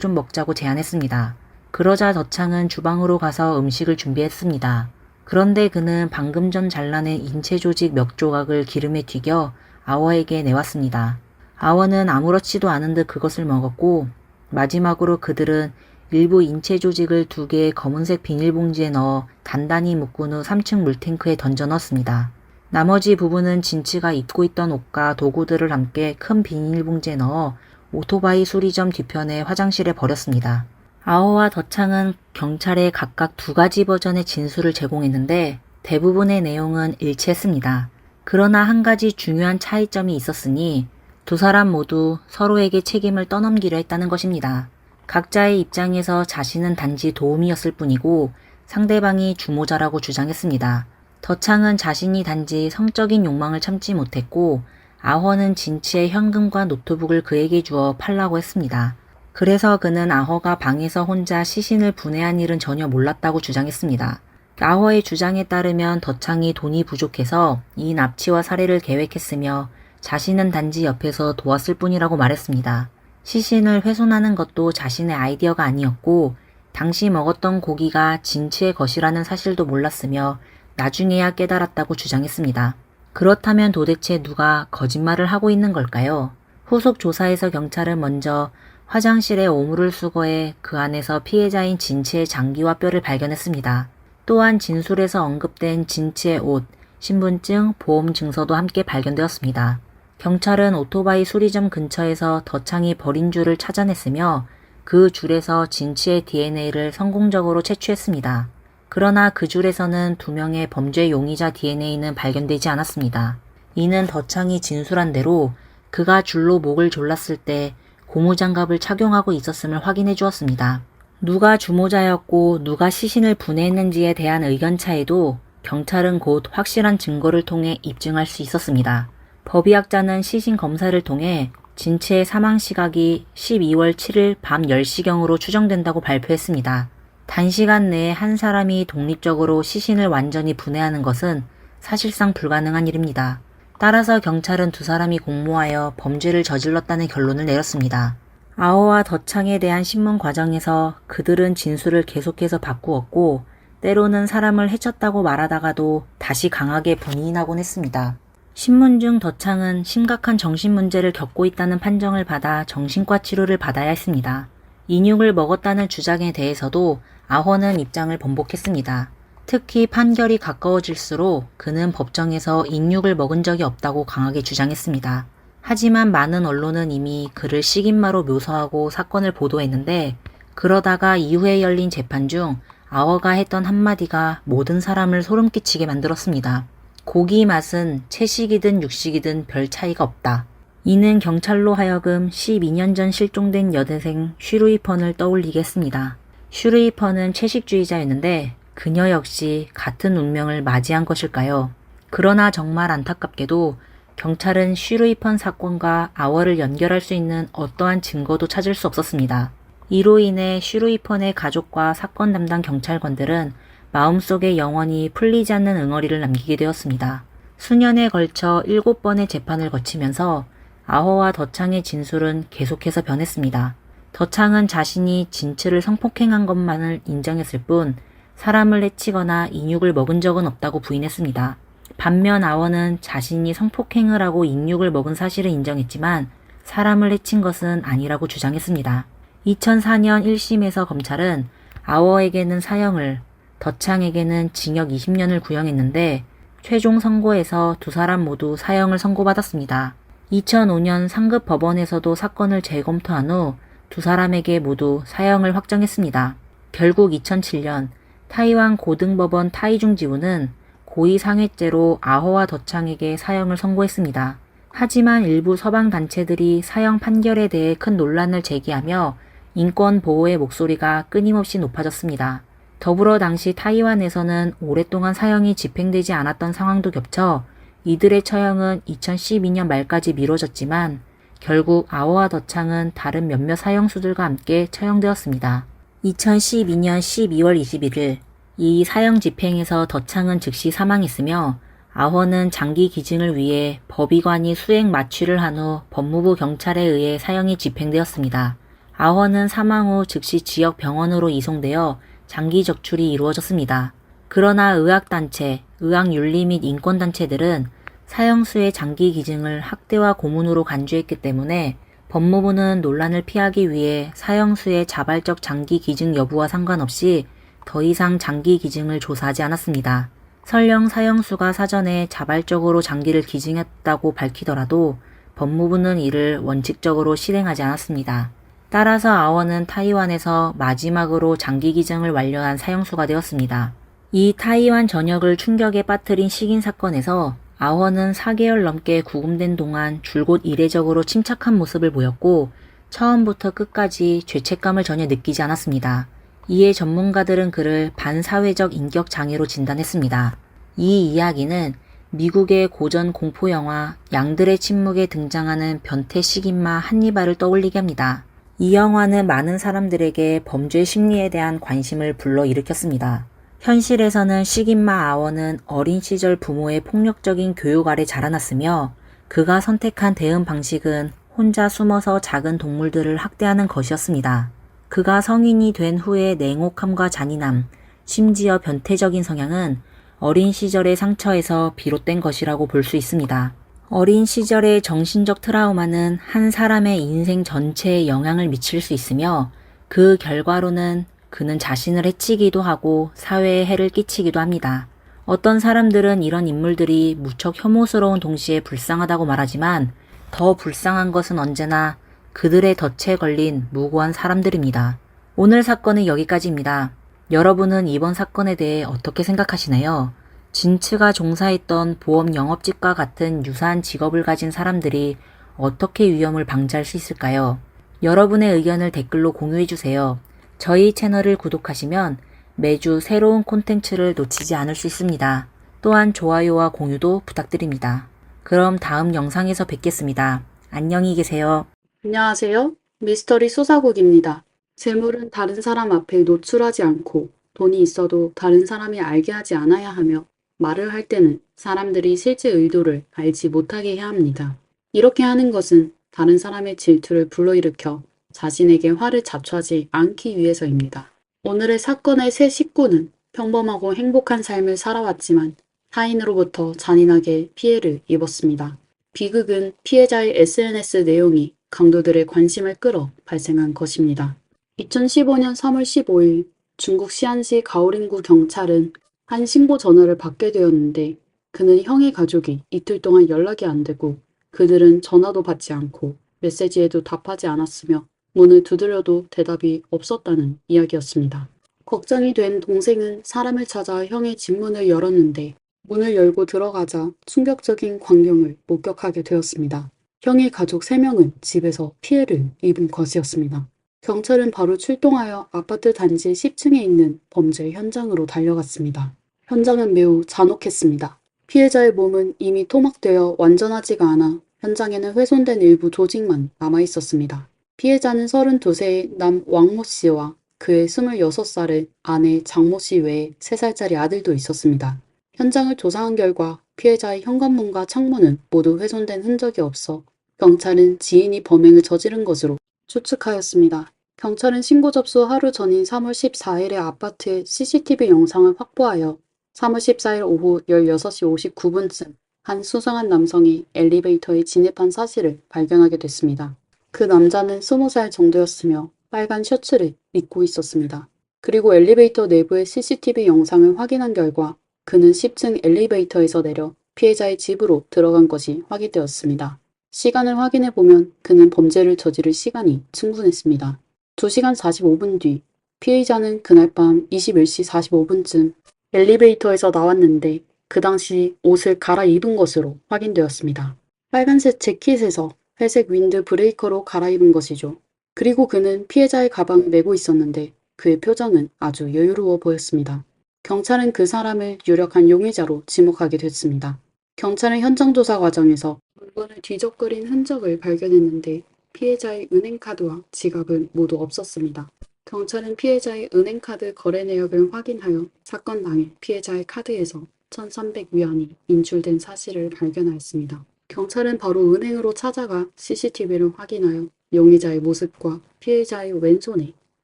좀 먹자고 제안했습니다. 그러자 덧창은 주방으로 가서 음식을 준비했습니다. 그런데 그는 방금 전 잘라낸 인체 조직 몇 조각을 기름에 튀겨 아워에게 내왔습니다. 아워는 아무렇지도 않은 듯 그것을 먹었고 마지막으로 그들은 일부 인체 조직을 2개의 검은색 비닐봉지에 넣어 단단히 묶은 후 3층 물탱크에 던져 넣었습니다. 나머지 부분은 진치가 입고 있던 옷과 도구들을 함께 큰 비닐봉지에 넣어 오토바이 수리점 뒤편의 화장실에 버렸습니다. 아워와 덧창은 경찰에 각각 2가지 버전의 진술을 제공했는데 대부분의 내용은 일치했습니다. 그러나 한 가지 중요한 차이점이 있었으니 두 사람 모두 서로에게 책임을 떠넘기려 했다는 것입니다. 각자의 입장에서 자신은 단지 도움이었을 뿐이고 상대방이 주모자라고 주장했습니다. 덧창은 자신이 단지 성적인 욕망을 참지 못했고 아허는 진치의 현금과 노트북을 그에게 주어 팔라고 했습니다. 그래서 그는 아허가 방에서 혼자 시신을 분해한 일은 전혀 몰랐다고 주장했습니다. 아허의 주장에 따르면 덧창이 돈이 부족해서 이 납치와 살해를 계획했으며 자신은 단지 옆에서 도왔을 뿐이라고 말했습니다. 시신을 훼손하는 것도 자신의 아이디어가 아니었고 당시 먹었던 고기가 진치의 것이라는 사실도 몰랐으며 나중에야 깨달았다고 주장했습니다. 그렇다면 도대체 누가 거짓말을 하고 있는 걸까요? 후속 조사에서 경찰은 먼저 화장실에 오물을 수거해 그 안에서 피해자인 진치의 장기와 뼈를 발견했습니다. 또한 진술에서 언급된 진치의 옷, 신분증, 보험 증서도 함께 발견되었습니다. 경찰은 오토바이 수리점 근처에서 덧창이 버린 줄을 찾아냈으며 그 줄에서 진치의 DNA를 성공적으로 채취했습니다. 그러나 그 줄에서는 2명의 범죄 용의자 DNA는 발견되지 않았습니다. 이는 덧창이 진술한 대로 그가 줄로 목을 졸랐을 때 고무장갑을 착용하고 있었음을 확인해 주었습니다. 누가 주모자였고 누가 시신을 분해했는지에 대한 의견차에도 경찰은 곧 확실한 증거를 통해 입증할 수 있었습니다. 법의학자는 시신 검사를 통해 진치의 사망 시각이 12월 7일 밤 10시경으로 추정된다고 발표했습니다. 단시간 내에 한 사람이 독립적으로 시신을 완전히 분해하는 것은 사실상 불가능한 일입니다. 따라서 경찰은 두 사람이 공모하여 범죄를 저질렀다는 결론을 내렸습니다. 아오와 덧창에 대한 신문 과정에서 그들은 진술을 계속해서 바꾸었고 때로는 사람을 해쳤다고 말하다가도 다시 강하게 부인하곤 했습니다. 신문중 덕창은 심각한 정신문제를 겪고 있다는 판정을 받아 정신과 치료를 받아야 했습니다. 인육을 먹었다는 주장에 대해서도 아원은 입장을 번복했습니다. 특히 판결이 가까워질수록 그는 법정에서 인육을 먹은 적이 없다고 강하게 주장했습니다. 하지만 많은 언론은 이미 그를 식인마로 묘사하고 사건을 보도했는데, 그러다가 이후에 열린 재판 중 아워가 했던 한마디가 모든 사람을 소름 끼치게 만들었습니다. 고기 맛은 채식이든 육식이든 별 차이가 없다. 이는 경찰로 하여금 12년 전 실종된 여대생 슈르이펀을 떠올리게 했습니다. 슈르이펀은 채식주의자였는데 그녀 역시 같은 운명을 맞이한 것일까요? 그러나 정말 안타깝게도 경찰은 슈르이펀 사건과 아워를 연결할 수 있는 어떠한 증거도 찾을 수 없었습니다. 이로 인해 슈르이펀의 가족과 사건 담당 경찰관들은 마음속에 영원히 풀리지 않는 응어리를 남기게 되었습니다. 수년에 걸쳐 7번의 재판을 거치면서 아워와 덕창의 진술은 계속해서 변했습니다. 덕창은 자신이 진츠를 성폭행한 것만을 인정했을 뿐 사람을 해치거나 인육을 먹은 적은 없다고 부인했습니다. 반면 아워는 자신이 성폭행을 하고 인육을 먹은 사실을 인정했지만 사람을 해친 것은 아니라고 주장했습니다. 2004년 1심에서 검찰은 아워에게는 사형을, 덕창에게는 징역 20년을 구형했는데 최종 선고에서 두 사람 모두 사형을 선고받았습니다. 2005년 상급 법원에서도 사건을 재검토한 후 두 사람에게 모두 사형을 확정했습니다. 결국 2007년 타이완 고등법원 타이중지부는 고의상해죄로 아워와 덕창에게 사형을 선고했습니다. 하지만 일부 서방 단체들이 사형 판결에 대해 큰 논란을 제기하며 인권 보호의 목소리가 끊임없이 높아졌습니다. 더불어 당시 타이완에서는 오랫동안 사형이 집행되지 않았던 상황도 겹쳐 이들의 처형은 2012년 말까지 미뤄졌지만 결국 아워와 덕창은 다른 몇몇 사형수들과 함께 처형되었습니다. 2012년 12월 21일 이 사형 집행에서 덕창은 즉시 사망했으며 아워는 장기 기증을 위해 법의관이 수행 마취를 한 후 법무부 경찰에 의해 사형이 집행되었습니다. 아워는 사망 후 즉시 지역 병원으로 이송되어 장기 적출이 이루어졌습니다. 그러나 의학단체, 의학윤리 및 인권단체들은 사형수의 장기 기증을 학대와 고문으로 간주했기 때문에 법무부는 논란을 피하기 위해 사형수의 자발적 장기 기증 여부와 상관없이 더 이상 장기 기증을 조사하지 않았습니다. 설령 사형수가 사전에 자발적으로 장기를 기증했다고 밝히더라도 법무부는 이를 원칙적으로 실행하지 않았습니다. 따라서 아워는 타이완에서 마지막으로 장기 기증을 완료한 사형수가 되었습니다. 이 타이완 전역을 충격에 빠뜨린 식인 사건에서 아워는 4개월 넘게 구금된 동안 줄곧 이례적으로 침착한 모습을 보였고 처음부터 끝까지 죄책감을 전혀 느끼지 않았습니다. 이에 전문가들은 그를 반사회적 인격 장애로 진단했습니다. 이 이야기는 미국의 고전 공포영화 양들의 침묵에 등장하는 변태 식인마 한니발을 떠올리게 합니다. 이 영화는 많은 사람들에게 범죄 심리에 대한 관심을 불러일으켰습니다. 현실에서는 식인마 아워는 어린 시절 부모의 폭력적인 교육 아래 자라났으며 그가 선택한 대응 방식은 혼자 숨어서 작은 동물들을 학대하는 것이었습니다. 그가 성인이 된 후의 냉혹함과 잔인함, 심지어 변태적인 성향은 어린 시절의 상처에서 비롯된 것이라고 볼 수 있습니다. 어린 시절의 정신적 트라우마는 한 사람의 인생 전체에 영향을 미칠 수 있으며 그 결과로는 그는 자신을 해치기도 하고 사회에 해를 끼치기도 합니다. 어떤 사람들은 이런 인물들이 무척 혐오스러운 동시에 불쌍하다고 말하지만 더 불쌍한 것은 언제나 그들의 덫에 걸린 무고한 사람들입니다. 오늘 사건은 여기까지입니다. 여러분은 이번 사건에 대해 어떻게 생각하시나요? 진츠가 종사했던 보험 영업직과 같은 유사한 직업을 가진 사람들이 어떻게 위험을 방지할 수 있을까요? 여러분의 의견을 댓글로 공유해주세요. 저희 채널을 구독하시면 매주 새로운 콘텐츠를 놓치지 않을 수 있습니다. 또한 좋아요와 공유도 부탁드립니다. 그럼 다음 영상에서 뵙겠습니다. 안녕히 계세요. 안녕하세요. 미스터리 소사국입니다. 재물은 다른 사람 앞에 노출하지 않고 돈이 있어도 다른 사람이 알게 하지 않아야 하며 말을 할 때는 사람들이 실제 의도를 알지 못하게 해야 합니다. 이렇게 하는 것은 다른 사람의 질투를 불러일으켜 자신에게 화를 자초하지 않기 위해서입니다. 오늘의 사건의 세 식구는 평범하고 행복한 삶을 살아왔지만 타인으로부터 잔인하게 피해를 입었습니다. 비극은 피해자의 SNS 내용이 강도들의 관심을 끌어 발생한 것입니다. 2015년 3월 15일 중국 시안시 가오링구 경찰은 한 신고 전화를 받게 되었는데 그는 형의 가족이 이틀 동안 연락이 안 되고 그들은 전화도 받지 않고 메시지에도 답하지 않았으며 문을 두드려도 대답이 없었다는 이야기였습니다. 걱정이 된 동생은 사람을 찾아 형의 집 문을 열었는데 문을 열고 들어가자 충격적인 광경을 목격하게 되었습니다. 형의 가족 3명은 집에서 피해를 입은 것이었습니다. 경찰은 바로 출동하여 아파트 단지 10층에 있는 범죄 현장으로 달려갔습니다. 현장은 매우 잔혹했습니다. 피해자의 몸은 이미 토막되어 완전하지가 않아 현장에는 훼손된 일부 조직만 남아 있었습니다. 피해자는 32세의 남 왕모 씨와 그의 26살의 아내 장모 씨 외에 3살짜리 아들도 있었습니다. 현장을 조사한 결과 피해자의 현관문과 창문은 모두 훼손된 흔적이 없어 경찰은 지인이 범행을 저지른 것으로 추측하였습니다. 경찰은 신고 접수 하루 전인 3월 14일에 아파트의 CCTV 영상을 확보하여 3월 14일 오후 16시 59분쯤 한 수상한 남성이 엘리베이터에 진입한 사실을 발견하게 됐습니다. 그 남자는 20살 정도였으며 빨간 셔츠를 입고 있었습니다. 그리고 엘리베이터 내부의 CCTV 영상을 확인한 결과 그는 10층 엘리베이터에서 내려 피해자의 집으로 들어간 것이 확인되었습니다. 시간을 확인해 보면 그는 범죄를 저지를 시간이 충분했습니다. 2시간 45분 뒤 피해자는 그날 밤 21시 45분쯤 엘리베이터에서 나왔는데 그 당시 옷을 갈아입은 것으로 확인되었습니다. 빨간색 재킷에서 회색 윈드 브레이커로 갈아입은 것이죠. 그리고 그는 피해자의 가방을 메고 있었는데 그의 표정은 아주 여유로워 보였습니다. 경찰은 그 사람을 유력한 용의자로 지목하게 됐습니다. 경찰은 현장 조사 과정에서 물건을 뒤적거린 흔적을 발견했는데 피해자의 은행카드와 지갑은 모두 없었습니다. 경찰은 피해자의 은행카드 거래 내역을 확인하여 사건 당일 피해자의 카드에서 1,300위안이 인출된 사실을 발견하였습니다. 경찰은 바로 은행으로 찾아가 CCTV를 확인하여 용의자의 모습과 피해자의 왼손에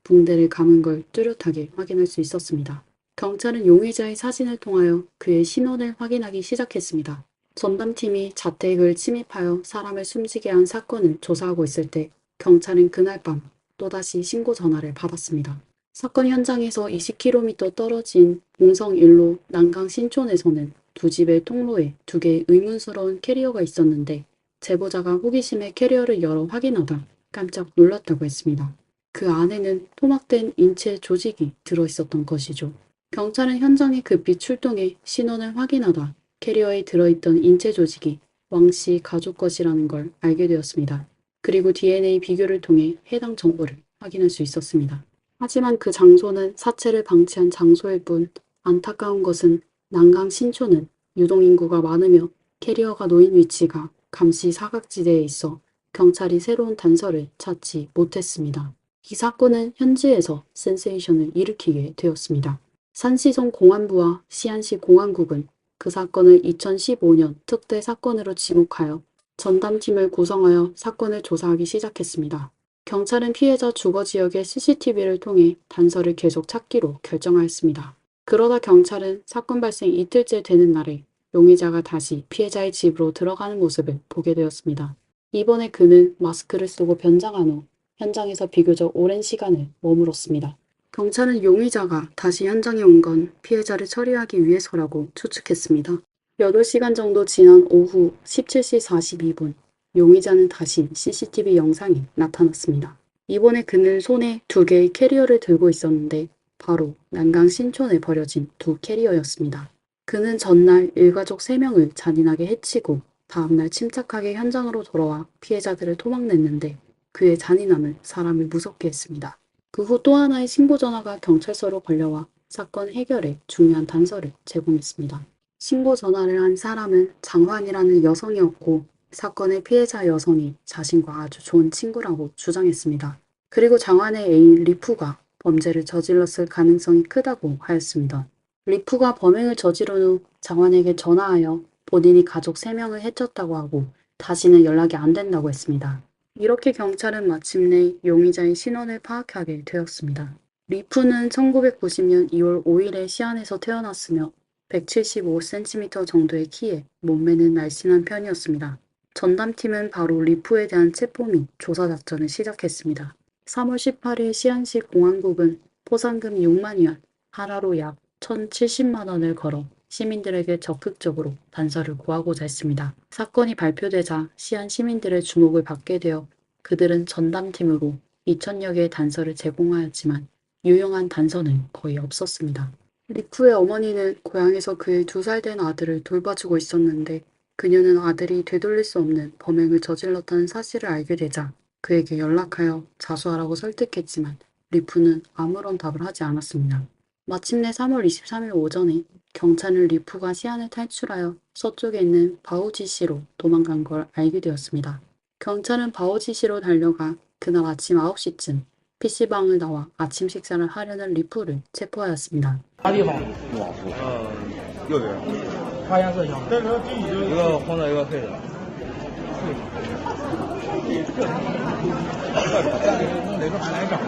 붕대를 감은 걸 뚜렷하게 확인할 수 있었습니다. 경찰은 용의자의 사진을 통하여 그의 신원을 확인하기 시작했습니다. 전담팀이 자택을 침입하여 사람을 숨지게 한 사건을 조사하고 있을 때 경찰은 그날 밤 또다시 신고 전화를 받았습니다. 사건 현장에서 20km 떨어진 봉성 1로 난강 신촌에서는 두 집의 통로에 2개의 의문스러운 캐리어가 있었는데 제보자가 호기심에 캐리어를 열어 확인하다 깜짝 놀랐다고 했습니다. 그 안에는 토막된 인체 조직이 들어있었던 것이죠. 경찰은 현장에 급히 출동해 신원을 확인하다 캐리어에 들어있던 인체 조직이 왕씨 가족 것이라는 걸 알게 되었습니다. 그리고 DNA 비교를 통해 해당 정보를 확인할 수 있었습니다. 하지만 그 장소는 사체를 방치한 장소일 뿐 안타까운 것은 난강 신촌은 유동인구가 많으며 캐리어가 놓인 위치가 감시 사각지대에 있어 경찰이 새로운 단서를 찾지 못했습니다. 이 사건은 현지에서 센세이션을 일으키게 되었습니다. 산시성 공안부와 시안시 공안국은 그 사건을 2015년 특대 사건으로 지목하여 전담팀을 구성하여 사건을 조사하기 시작했습니다. 경찰은 피해자 주거 지역의 CCTV를 통해 단서를 계속 찾기로 결정하였습니다. 그러다 경찰은 사건 발생 이틀째 되는 날에 용의자가 다시 피해자의 집으로 들어가는 모습을 보게 되었습니다. 이번에 그는 마스크를 쓰고 변장한 후 현장에서 비교적 오랜 시간을 머물었습니다. 경찰은 용의자가 다시 현장에 온 건 피해자를 처리하기 위해서라고 추측했습니다. 8시간 정도 지난 오후 17시 42분, 용의자는 다시 CCTV 영상에 나타났습니다. 이번에 그는 손에 2개의 캐리어를 들고 있었는데 바로 난강 신촌에 버려진 2 캐리어였습니다. 그는 전날 일가족 3명을 잔인하게 해치고 다음날 침착하게 현장으로 돌아와 피해자들을 토막냈는데 그의 잔인함은 사람을 무섭게 했습니다. 그 후 또 하나의 신고 전화가 경찰서로 걸려와 사건 해결에 중요한 단서를 제공했습니다. 신고 전화를 한 사람은 장환이라는 여성이었고 사건의 피해자 여성이 자신과 아주 좋은 친구라고 주장했습니다. 그리고 장환의 애인 리프가 범죄를 저질렀을 가능성이 크다고 하였습니다. 리프가 범행을 저지른 후 장환에게 전화하여 본인이 가족 3명을 해쳤다고 하고 다시는 연락이 안 된다고 했습니다. 이렇게 경찰은 마침내 용의자의 신원을 파악하게 되었습니다. 리프는 1990년 2월 5일에 시안에서 태어났으며 175cm 정도의 키에 몸매는 날씬한 편이었습니다. 전담팀은 바로 리프에 대한 체포 및 조사 작전을 시작했습니다. 3월 18일 시안시 공안국은 포상금 6만 위안, 하나로 약 1,070만 원을 걸어 시민들에게 적극적으로 단서를 구하고자 했습니다. 사건이 발표되자 시안 시민들의 주목을 받게 되어 그들은 전담팀으로 2,000여 개의 단서를 제공하였지만 유용한 단서는 거의 없었습니다. 리프의 어머니는 고향에서 그의 2살 된 아들을 돌봐주고 있었는데 그녀는 아들이 되돌릴 수 없는 범행을 저질렀다는 사실을 알게 되자 그에게 연락하여 자수하라고 설득했지만 리프는 아무런 답을 하지 않았습니다. 마침내 3월 23일 오전에 경찰은 리프가 시안을 탈출하여 서쪽에 있는 바오지시로 도망간 걸 알게 되었습니다. 경찰은 바오지시로 달려가 그날 아침 9시쯤 PC방을 나와 아침 식사를 하려는 리프를 체포하였습니다. 啥地方？右边，啥颜色香？一个红的，一个黑的。哪个排长？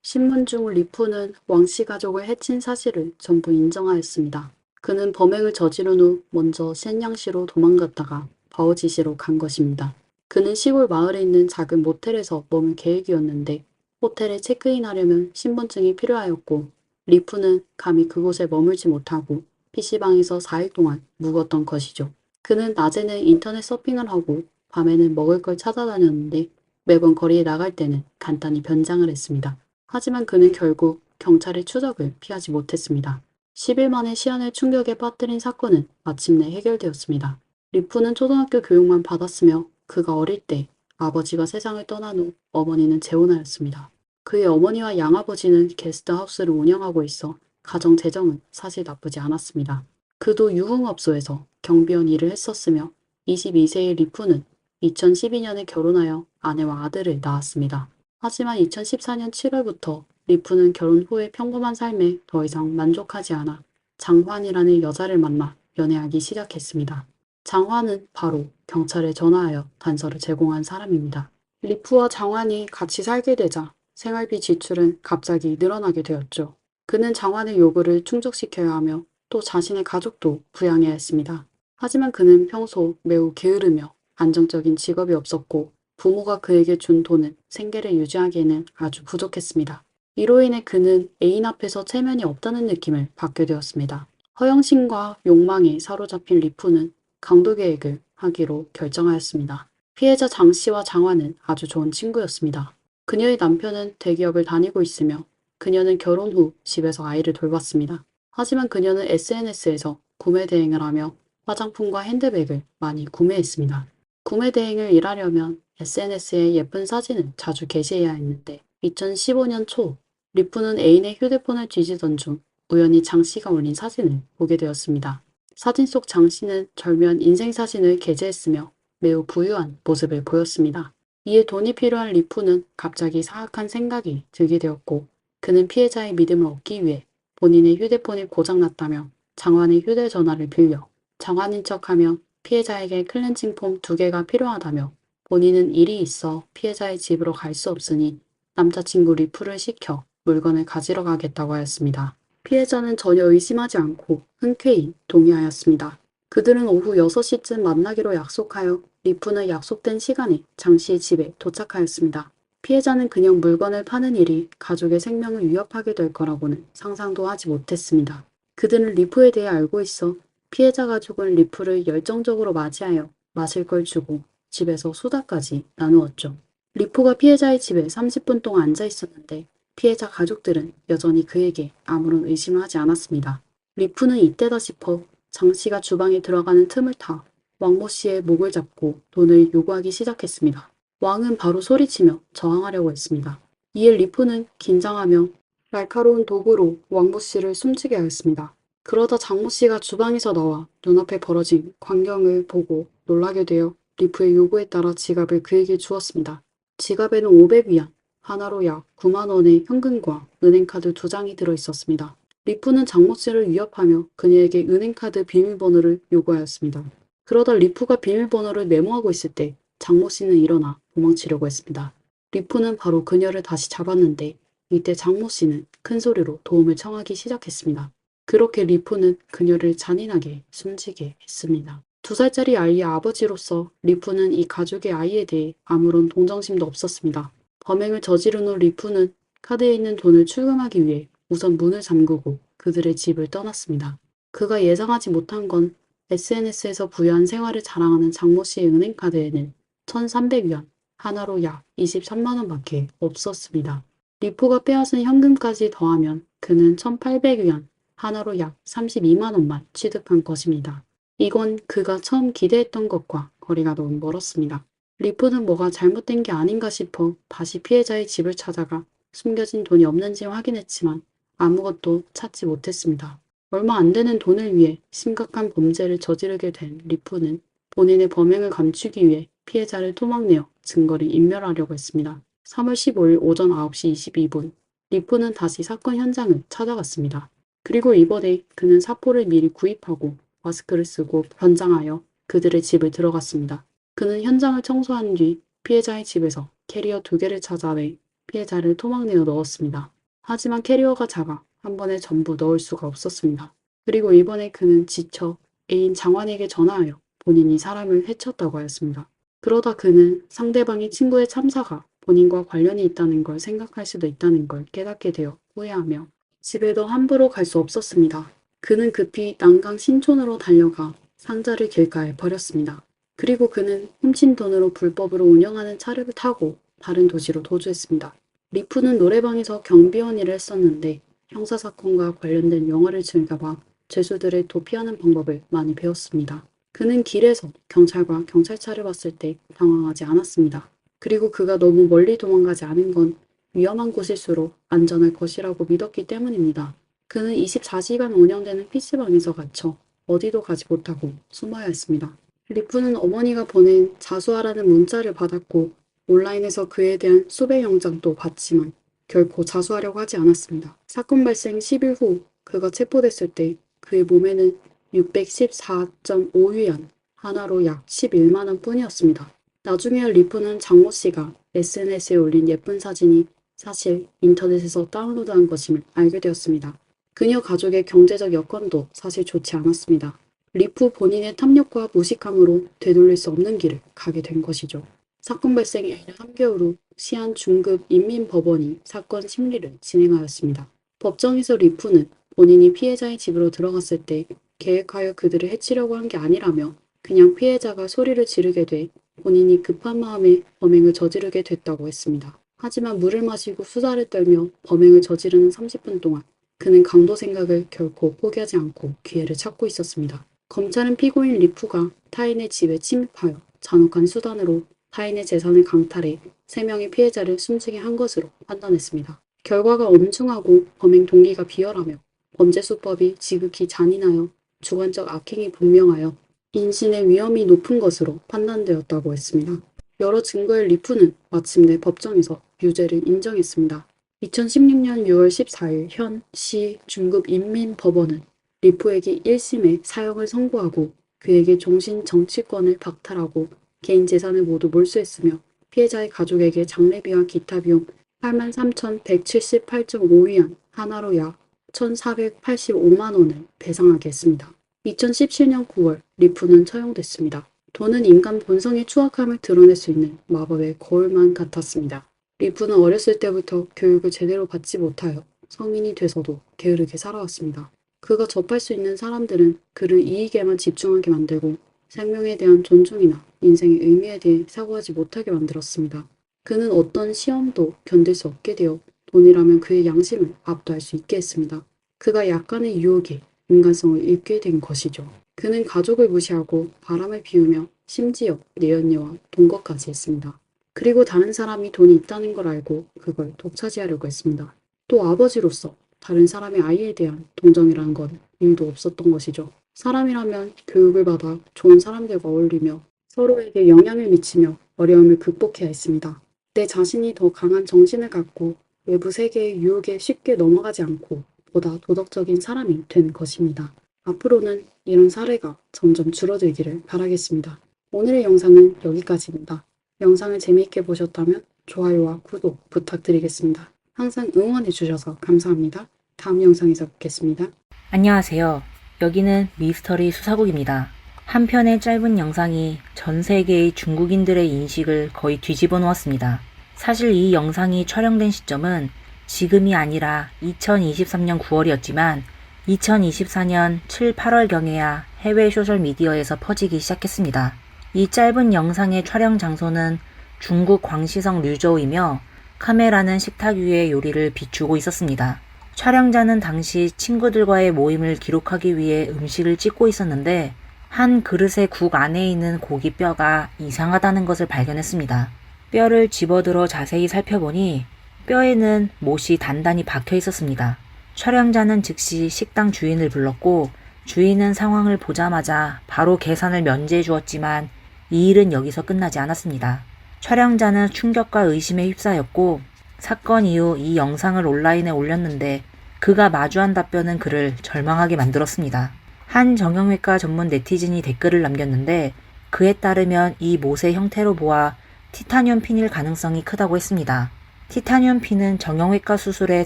신문 중 리프는 왕씨 가족을 해친 사실을 전부 인정하였습니다. 그는 범행을 저지른 후 먼저 센양시로 도망갔다가 바오지시로 간 것입니다. 그는 시골 마을에 있는 작은 모텔에서 머물 계획이었는데 호텔에 체크인하려면 신분증이 필요하였고 리프는 감히 그곳에 머물지 못하고 PC방에서 4일 동안 묵었던 것이죠. 그는 낮에는 인터넷 서핑을 하고 밤에는 먹을 걸 찾아다녔는데 매번 거리에 나갈 때는 간단히 변장을 했습니다. 하지만 그는 결국 경찰의 추적을 피하지 못했습니다. 10일 만에 시안을 충격에 빠뜨린 사건은 마침내 해결되었습니다. 리프는 초등학교 교육만 받았으며 그가 어릴 때 아버지가 세상을 떠난 후 어머니는 재혼하였습니다. 그의 어머니와 양아버지는 게스트하우스를 운영하고 있어 가정 재정은 사실 나쁘지 않았습니다. 그도 유흥업소에서 경비원 일을 했었으며 22세의 리프는 2012년에 결혼하여 아내와 아들을 낳았습니다. 하지만 2014년 7월부터 리프는 결혼 후의 평범한 삶에 더 이상 만족하지 않아 장환이라는 여자를 만나 연애하기 시작했습니다. 장환은 바로 경찰에 전화하여 단서를 제공한 사람입니다. 리프와 장환이 같이 살게 되자 생활비 지출은 갑자기 늘어나게 되었죠. 그는 장환의 요구를 충족시켜야 하며 또 자신의 가족도 부양해야 했습니다. 하지만 그는 평소 매우 게으르며 안정적인 직업이 없었고 부모가 그에게 준 돈은 생계를 유지하기에는 아주 부족했습니다. 이로 인해 그는 애인 앞에서 체면이 없다는 느낌을 받게 되었습니다. 허영심과 욕망에 사로잡힌 리프는 강도 계획을 하기로 결정하였습니다. 피해자 장 씨와 장화는 아주 좋은 친구였습니다. 그녀의 남편은 대기업을 다니고 있으며 그녀는 결혼 후 집에서 아이를 돌봤습니다. 하지만 그녀는 SNS에서 구매 대행을 하며 화장품과 핸드백을 많이 구매했습니다. 구매 대행을 일하려면 SNS에 예쁜 사진을 자주 게시해야 했는데 2015년 초 리프는 애인의 휴대폰을 뒤지던 중 우연히 장 씨가 올린 사진을 보게 되었습니다. 사진 속 장 씨는 절묘한 인생 사진을 게재했으며 매우 부유한 모습을 보였습니다. 이에 돈이 필요한 리프는 갑자기 사악한 생각이 들게 되었고 그는 피해자의 믿음을 얻기 위해 본인의 휴대폰이 고장났다며 장환의 휴대전화를 빌려 장환인 척하며 피해자에게 클렌징 폼 2개가 필요하다며 본인은 일이 있어 피해자의 집으로 갈 수 없으니 남자친구 리프를 시켜 물건을 가지러 가겠다고 하였습니다. 피해자는 전혀 의심하지 않고 흔쾌히 동의하였습니다. 그들은 오후 6시쯤 만나기로 약속하여 리프는 약속된 시간에 장 씨의 집에 도착하였습니다. 피해자는 그냥 물건을 파는 일이 가족의 생명을 위협하게 될 거라고는 상상도 하지 못했습니다. 그들은 리프에 대해 알고 있어 피해자 가족은 리프를 열정적으로 맞이하여 마실 걸 주고 집에서 수다까지 나누었죠. 리프가 피해자의 집에 30분 동안 앉아 있었는데 피해자 가족들은 여전히 그에게 아무런 의심을 하지 않았습니다. 리프는 이때다 싶어 장 씨가 주방에 들어가는 틈을 타 왕모 씨의 목을 잡고 돈을 요구하기 시작했습니다. 왕은 바로 소리치며 저항하려고 했습니다. 이에 리프는 긴장하며 날카로운 도구로 왕모 씨를 숨지게 하였습니다. 그러다 장모 씨가 주방에서 나와 눈앞에 벌어진 광경을 보고 놀라게 되어 리프의 요구에 따라 지갑을 그에게 주었습니다. 지갑에는 500위안, 하나로 약 9만 원의 현금과 은행카드 2장이 들어있었습니다. 리프는 장모 씨를 위협하며 그녀에게 은행카드 비밀번호를 요구하였습니다. 그러다 리프가 비밀번호를 메모하고 있을 때 장모 씨는 일어나 도망치려고 했습니다. 리푸는 바로 그녀를 다시 잡았는데 이때 장모 씨는 큰 소리로 도움을 청하기 시작했습니다. 그렇게 리푸는 그녀를 잔인하게 숨지게 했습니다. 2살짜리 아이의 아버지로서 리푸는 이 가족의 아이에 대해 아무런 동정심도 없었습니다. 범행을 저지른 후 리푸는 카드에 있는 돈을 출금하기 위해 우선 문을 잠그고 그들의 집을 떠났습니다. 그가 예상하지 못한 건 SNS에서 부유한 생활을 자랑하는 장모 씨의 은행카드에는 1,300위안, 하나로 약 23만 원밖에 없었습니다. 리포가 빼앗은 현금까지 더하면 그는 1,800위안, 하나로 약 32만 원만 취득한 것입니다. 이건 그가 처음 기대했던 것과 거리가 너무 멀었습니다. 리포는 뭐가 잘못된 게 아닌가 싶어 다시 피해자의 집을 찾아가 숨겨진 돈이 없는지 확인했지만 아무것도 찾지 못했습니다. 얼마 안 되는 돈을 위해 심각한 범죄를 저지르게 된 리포는 본인의 범행을 감추기 위해 피해자를 토막내어 증거를 인멸하려고 했습니다. 3월 15일 오전 9시 22분, 리포는 다시 사건 현장을 찾아갔습니다. 그리고 이번에 그는 사포를 미리 구입하고 마스크를 쓰고 변장하여 그들의 집을 들어갔습니다. 그는 현장을 청소한 뒤 피해자의 집에서 캐리어 2개를 찾아내 피해자를 토막내어 넣었습니다. 하지만 캐리어가 작아 한 번에 전부 넣을 수가 없었습니다. 그리고 이번에 그는 지쳐 애인 장완에게 전화하여 본인이 사람을 해쳤다고 하였습니다. 그러다 그는 상대방이 친구의 참사가 본인과 관련이 있다는 걸 생각할 수도 있다는 걸 깨닫게 되어 후회하며 집에도 함부로 갈 수 없었습니다. 그는 급히 난강 신촌으로 달려가 상자를 길가에 버렸습니다. 그리고 그는 훔친 돈으로 불법으로 운영하는 차를 타고 다른 도시로 도주했습니다. 리프는 노래방에서 경비원 일을 했었는데 형사사건과 관련된 영화를 즐겨봐 죄수들을 도피하는 방법을 많이 배웠습니다. 그는 길에서 경찰과 경찰차를 봤을 때 당황하지 않았습니다. 그리고 그가 너무 멀리 도망가지 않은 건 위험한 곳일수록 안전할 것이라고 믿었기 때문입니다. 그는 24시간 운영되는 PC방에서 갇혀 어디도 가지 못하고 숨어야 했습니다. 리프는 어머니가 보낸 자수하라는 문자를 받았고 온라인에서 그에 대한 수배 영장도 받지만 결코 자수하려고 하지 않았습니다. 사건 발생 10일 후 그가 체포됐을 때 그의 몸에는 614.5위안, 하나로 약 11만 원 뿐이었습니다. 나중에 리프는 장모 씨가 SNS에 올린 예쁜 사진이 사실 인터넷에서 다운로드한 것임을 알게 되었습니다. 그녀 가족의 경제적 여건도 사실 좋지 않았습니다. 리프 본인의 탐욕과 무식함으로 되돌릴 수 없는 길을 가게 된 것이죠. 사건 발생 3개월 후 시안 중급 인민법원이 사건 심리를 진행하였습니다. 법정에서 리프는 본인이 피해자의 집으로 들어갔을 때 계획하여 그들을 해치려고 한 게 아니라며 그냥 피해자가 소리를 지르게 돼 본인이 급한 마음에 범행을 저지르게 됐다고 했습니다. 하지만 물을 마시고 수다를 떨며 범행을 저지르는 30분 동안 그는 강도 생각을 결코 포기하지 않고 기회를 찾고 있었습니다. 검찰은 피고인 리프가 타인의 집에 침입하여 잔혹한 수단으로 타인의 재산을 강탈해 3명의 피해자를 숨지게 한 것으로 판단했습니다. 결과가 엄중하고 범행 동기가 비열하며 범죄 수법이 지극히 잔인하여 주관적 악행이 분명하여 인신의 위험이 높은 것으로 판단되었다고 했습니다. 여러 증거에 리프는 마침내 법정에서 유죄를 인정했습니다. 2016년 6월 14일 현 시 중급 인민법원은 리프에게 1심의 사형을 선고하고 그에게 종신 정치권을 박탈하고 개인 재산을 모두 몰수했으며 피해자의 가족에게 장례비와 기타 비용 83,178.5위안, 하나로 약 1,485만 원을 배상하게 했습니다. 2017년 9월 리프는 처형됐습니다. 돈은 인간 본성의 추악함을 드러낼 수 있는 마법의 거울만 같았습니다. 리프는 어렸을 때부터 교육을 제대로 받지 못하여 성인이 돼서도 게으르게 살아왔습니다. 그가 접할 수 있는 사람들은 그를 이익에만 집중하게 만들고 생명에 대한 존중이나 인생의 의미에 대해 사고하지 못하게 만들었습니다. 그는 어떤 시험도 견딜 수 없게 되어 돈이라면 그의 양심을 압도할 수 있게 했습니다. 그가 약간의 유혹에 인간성을 잃게 된 것이죠. 그는 가족을 무시하고 바람을 피우며 심지어 내연녀와 동거까지 했습니다. 그리고 다른 사람이 돈이 있다는 걸 알고 그걸 독차지하려고 했습니다. 또 아버지로서 다른 사람의 아이에 대한 동정이라는 건 일도 없었던 것이죠. 사람이라면 교육을 받아 좋은 사람들과 어울리며 서로에게 영향을 미치며 어려움을 극복해야 했습니다. 내 자신이 더 강한 정신을 갖고 외부 세계의 유혹에 쉽게 넘어가지 않고 보다 도덕적인 사람이 된 것입니다. 앞으로는 이런 사례가 점점 줄어들기를 바라겠습니다. 오늘의 영상은 여기까지입니다. 영상을 재미있게 보셨다면 좋아요와 구독 부탁드리겠습니다. 항상 응원해주셔서 감사합니다. 다음 영상에서 뵙겠습니다. 안녕하세요. 여기는 미스터리 수사국입니다. 한 편의 짧은 영상이 전 세계의 중국인들의 인식을 거의 뒤집어 놓았습니다. 사실 이 영상이 촬영된 시점은 지금이 아니라 2023년 9월이었지만 2024년 7, 8월경에야 해외 소셜미디어에서 퍼지기 시작했습니다. 이 짧은 영상의 촬영 장소는 중국 광시성 류저우이며 카메라는 식탁 위의 요리를 비추고 있었습니다. 촬영자는 당시 친구들과의 모임을 기록하기 위해 음식을 찍고 있었는데 한 그릇의 국 안에 있는 고기 뼈가 이상하다는 것을 발견했습니다. 뼈를 집어들어 자세히 살펴보니 뼈에는 못이 단단히 박혀 있었습니다. 촬영자는 즉시 식당 주인을 불렀고 주인은 상황을 보자마자 바로 계산을 면제해 주었지만 이 일은 여기서 끝나지 않았습니다. 촬영자는 충격과 의심에 휩싸였고 사건 이후 이 영상을 온라인에 올렸는데 그가 마주한 답변은 그를 절망하게 만들었습니다. 한 정형외과 전문 네티즌이 댓글을 남겼는데 그에 따르면 이 못의 형태로 보아 티타늄 핀일 가능성이 크다고 했습니다. 티타늄 핀은 정형외과 수술에